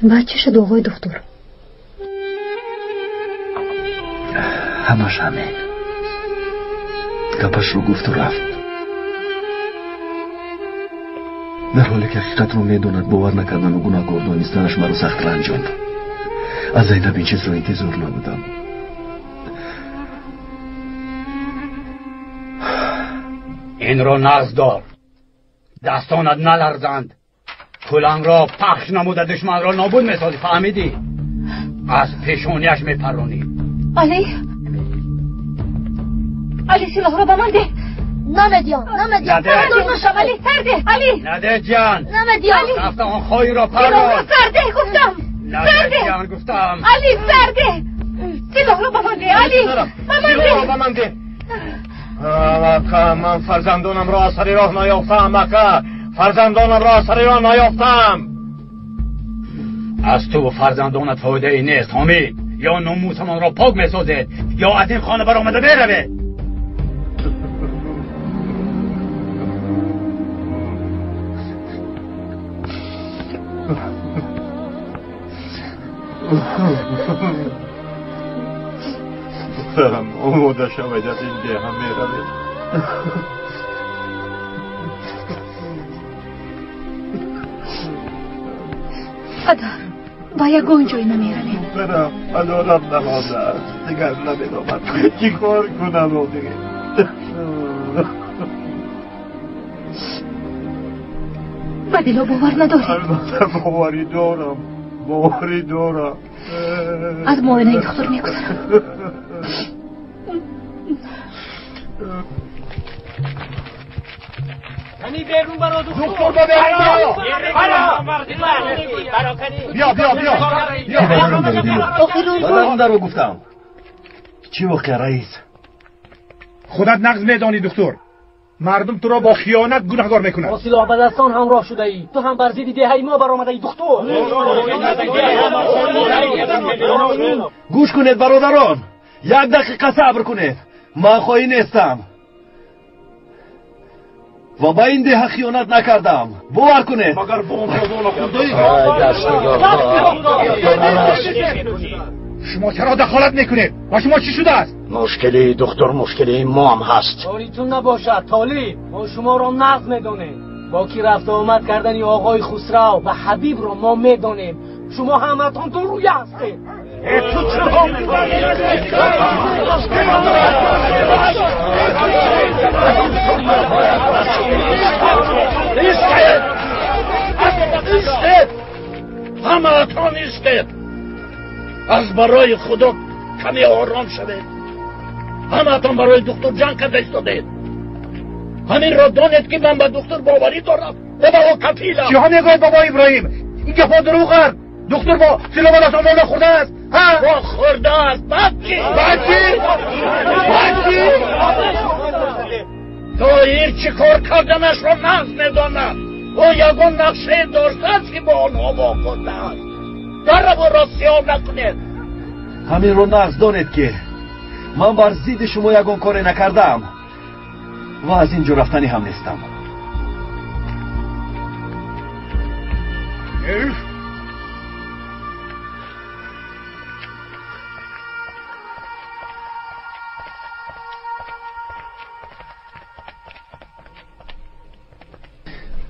بعد چه شد آقای دکتر؟ همش همین. گپش رو گفت و رفت. در حالی که حقیقت رو میدوند باور نکردن و گناهکار دانستنش مرا سخت رنجاند. از زینب این چیز رو انتظار نبودم. این رو نزد دار. دستانت نلرزند. کلنگ را پخش نموده دشمن را نابود میسازی، فهمیدی؟ از پیشونیش میپرونی. علی سلاح را به من ده. نمیدیم. نده. علی سرده. علی نده جان. نمیدیم. رفت آن خواهی را پرون. سرده گفتم. نده جان گفتم. علی سرده. سلاح را به من ده. علی سلاح را به من ده. مکه، من فرزندانم را از سر راه نیافتم. مکه، فرزندانم را از سر راه نیافتم. از تو و فرزندانت فایده ای نیست حمید. یا ناموسمان را پاک میسازید یا از این خانه برآمده بروید. دخترم آماده شوید، از این ده هم میروید. پدر با یگان جایی نمیرویم. برم پدرم نمازه است، دیگر نمیدامد چی کار کنم و دیگه. بدلا باور نداری؟ البته باوری دارم. باوری دارم. از معاینه دکتر میگذرم. کنی بیرون برو دکتر با بیا در رو گفتم. چی واقع رئیس؟ خودت نقض میدانی دکتر. مردم تو را با خیانت گناهکار میکنند. با سلاح به دستان همراه شده ای. تو هم بر ضد دهه ما برآمده ای دکتر. گوش کنید برادران، یک دقیقه صبر کنید. من خواهی نیستم و با این ده خیانت نکردم. باور کنید. مگر شما چرا دخالت میکنید؟ با شما چی شده است؟ مشکلی دکتر، مشکلی ما هم هست. طالیتون نباشد طالی. ما شما را نقض میدانیم. با کی رفت و آمد کردنی آقای خسرو و حبیب را ما میدانیم. شما همتون تو روی هستید. تو چرا همتون ایستید. از برای خدا کمی آرام شوید. همتون برای دکتر جان کرده ایستادید. همین را دانید که من به دکتر باوری دارم و به او کفیلم. چی ها میگوید بابا ابراهیم؟ این گپا دروغ است. دکتر با سلاح به دست آمده خورده است. با خورده است. بچی تو ایر چی کار کردنش را نقض میداند. او یگون نقشه داشته است که با آنها واقعده است. در رو را سیاه نکنید. همین رو نقض دانید که من بر ضد شما یگون کاری نکردم و از اینجا رفتنی هم نیستم.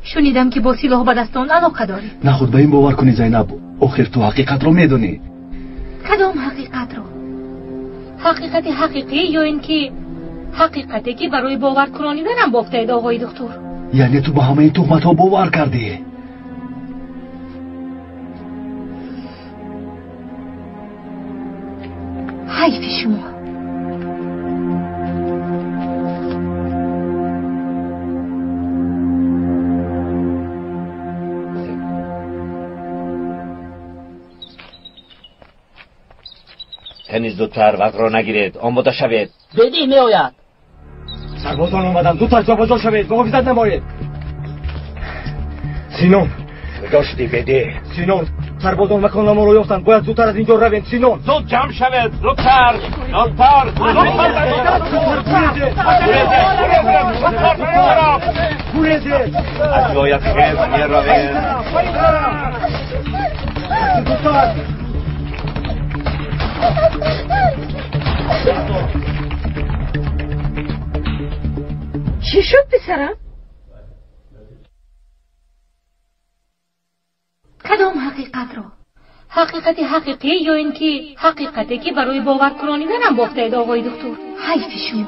شنیدم که با سلاح به دستان علاقه داری. نه خود به این باور کنی زینب. آخر تو حقیقت رو میدونی. کدام حقیقت رو؟ حقیقت حقیقی یا اینکه حقیقتی که برای باور کنانیدنم بافته اید آقای دکتر؟ یعنی تو با همه این تهمت ها باور کردی؟ حیف شما. کنی زودتر وقت را نگیرید. آماده شوید. بدی می آید. سربازان آمدن. زودتر جابجا شوید. محافظت نمایید. سینون کجا شدی بده؟ سینون سربازان مکان ما رو یافتند. باید زودتر از اینجا روید. سینون زود جمع شوید. زودتر از باید خیز می روید. چی شد پسرم؟ کدام حقیقت رو؟ حقیقت حقیقی یا اینکه حقیقتی که برای باور کنانیدنم بافته اید آقای دکتر؟ حیف شما.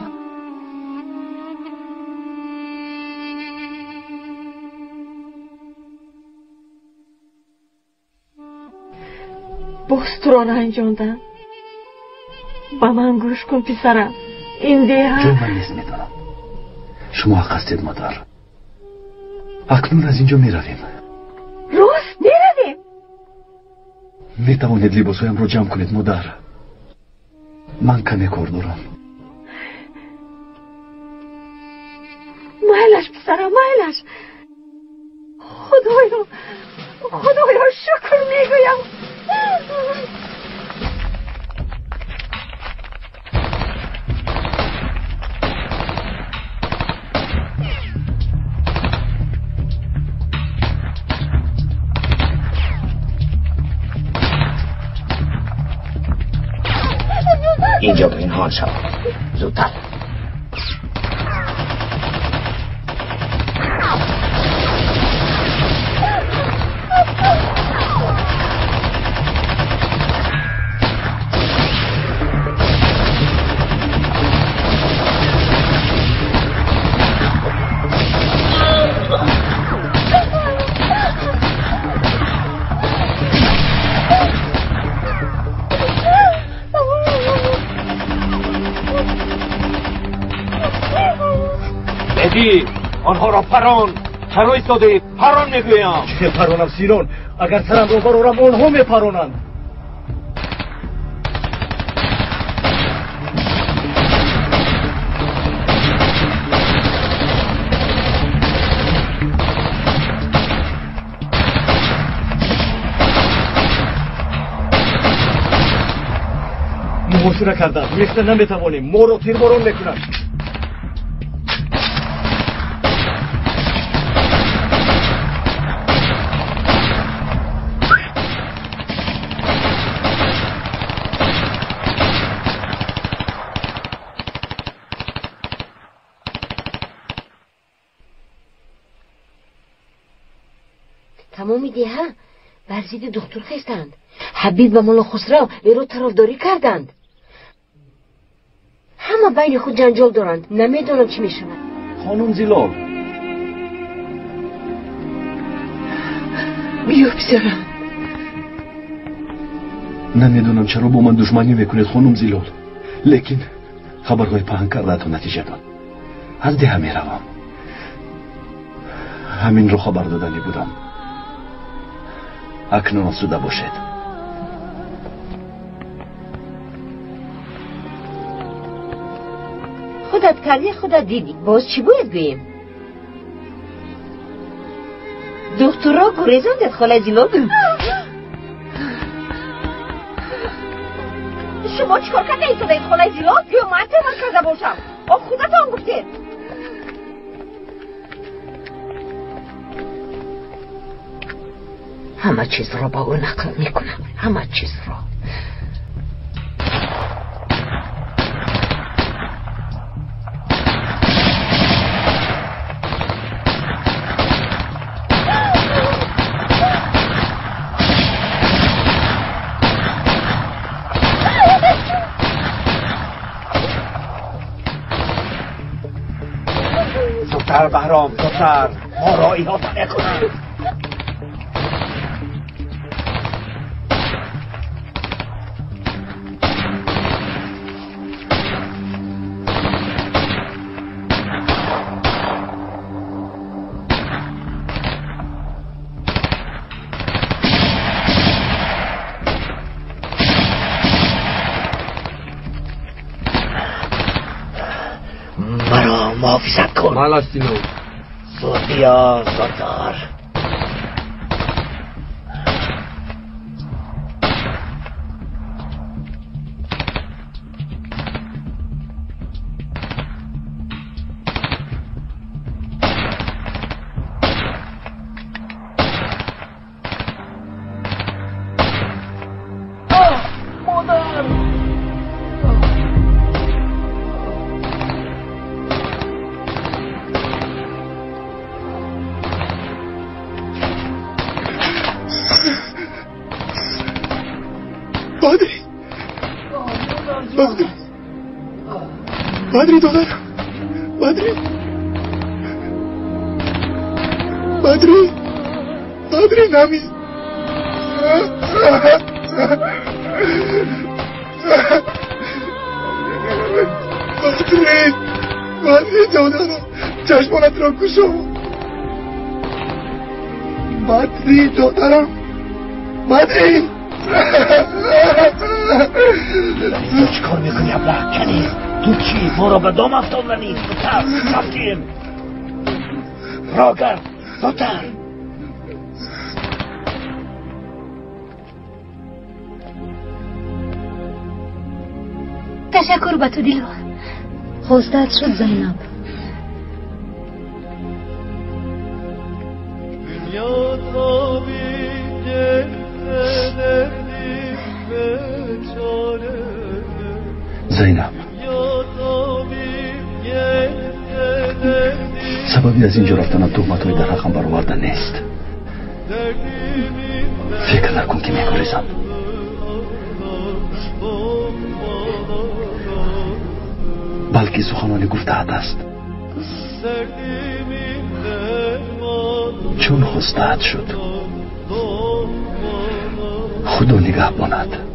باز تو را ننجاندم. با من گوش کن پسرم. این دیه جون من نیست میدونم. شما حق هستید مادر. اکنون از اینجا میرویم. راست میرویم؟ میتوانید لباسهایم رو جمع کنید مادر. من کمی کار دارم. مایلش پسرم مایلش. خدایا شکر میگویم. اینجا پنهان شو. زودتر. چی؟ آنها را پران. چرا ایستاده؟ پران میگویم. چه پرانم سیران؟ اگر سرم رو برارم آنها میپرانند. محاصره کردن. ریخته نمیتوانیم. ما رو تیرباران میکنند. تمامی دیها بر ضد دکتر خستند. حبیب و مولا خسرو ایرو طرفداری کردند. همه بین خود جنجال دارند. نمیدونم چی میشود. خانم زیلال بیا بسرم. نمیدونم چرا با من دشمنی میکنید خانم زیلال، لیکن خبرهای پهن کرده تا نتیجه داد. از ده میروم. همین رو خبر دادنی بودم. اکنون آسوده باشید. خودت کردی خودت دیدی. باز چی باید گوییم؟ دکتر را گریزاندت خاله زیلال. شما چیکار کرده ایستاده اید خاله زیلال؟ یا من تمام کرده باشم؟ خودتان گفتید. همه چیز را با او نقل میکنم. همه چیز را. زودتر بهرام، زودتر. ما را ایحاطه نکنند. مرا محافظت کن. مالاستینو زودیا زودتر. بدری دادر. بدری نمی. بدری دادر. چشمانت را کشو. بدری دادرم. بدری چی کار میکنی ابله کنی؟ تو چی؟ ما را به دام افتاندنی؟ زودتر رفتیم. راگر زودتر. تشکر به تو دیلو. خوستت شد زینب. زینب، سببی از اینجا رفتن تهمت‌های در حقم برآورده نیست. فکر نکن که میگریزم. بلکه سخنانی گفته‌ات است. چون خواسته‌ات شد، خدا نگهبانت.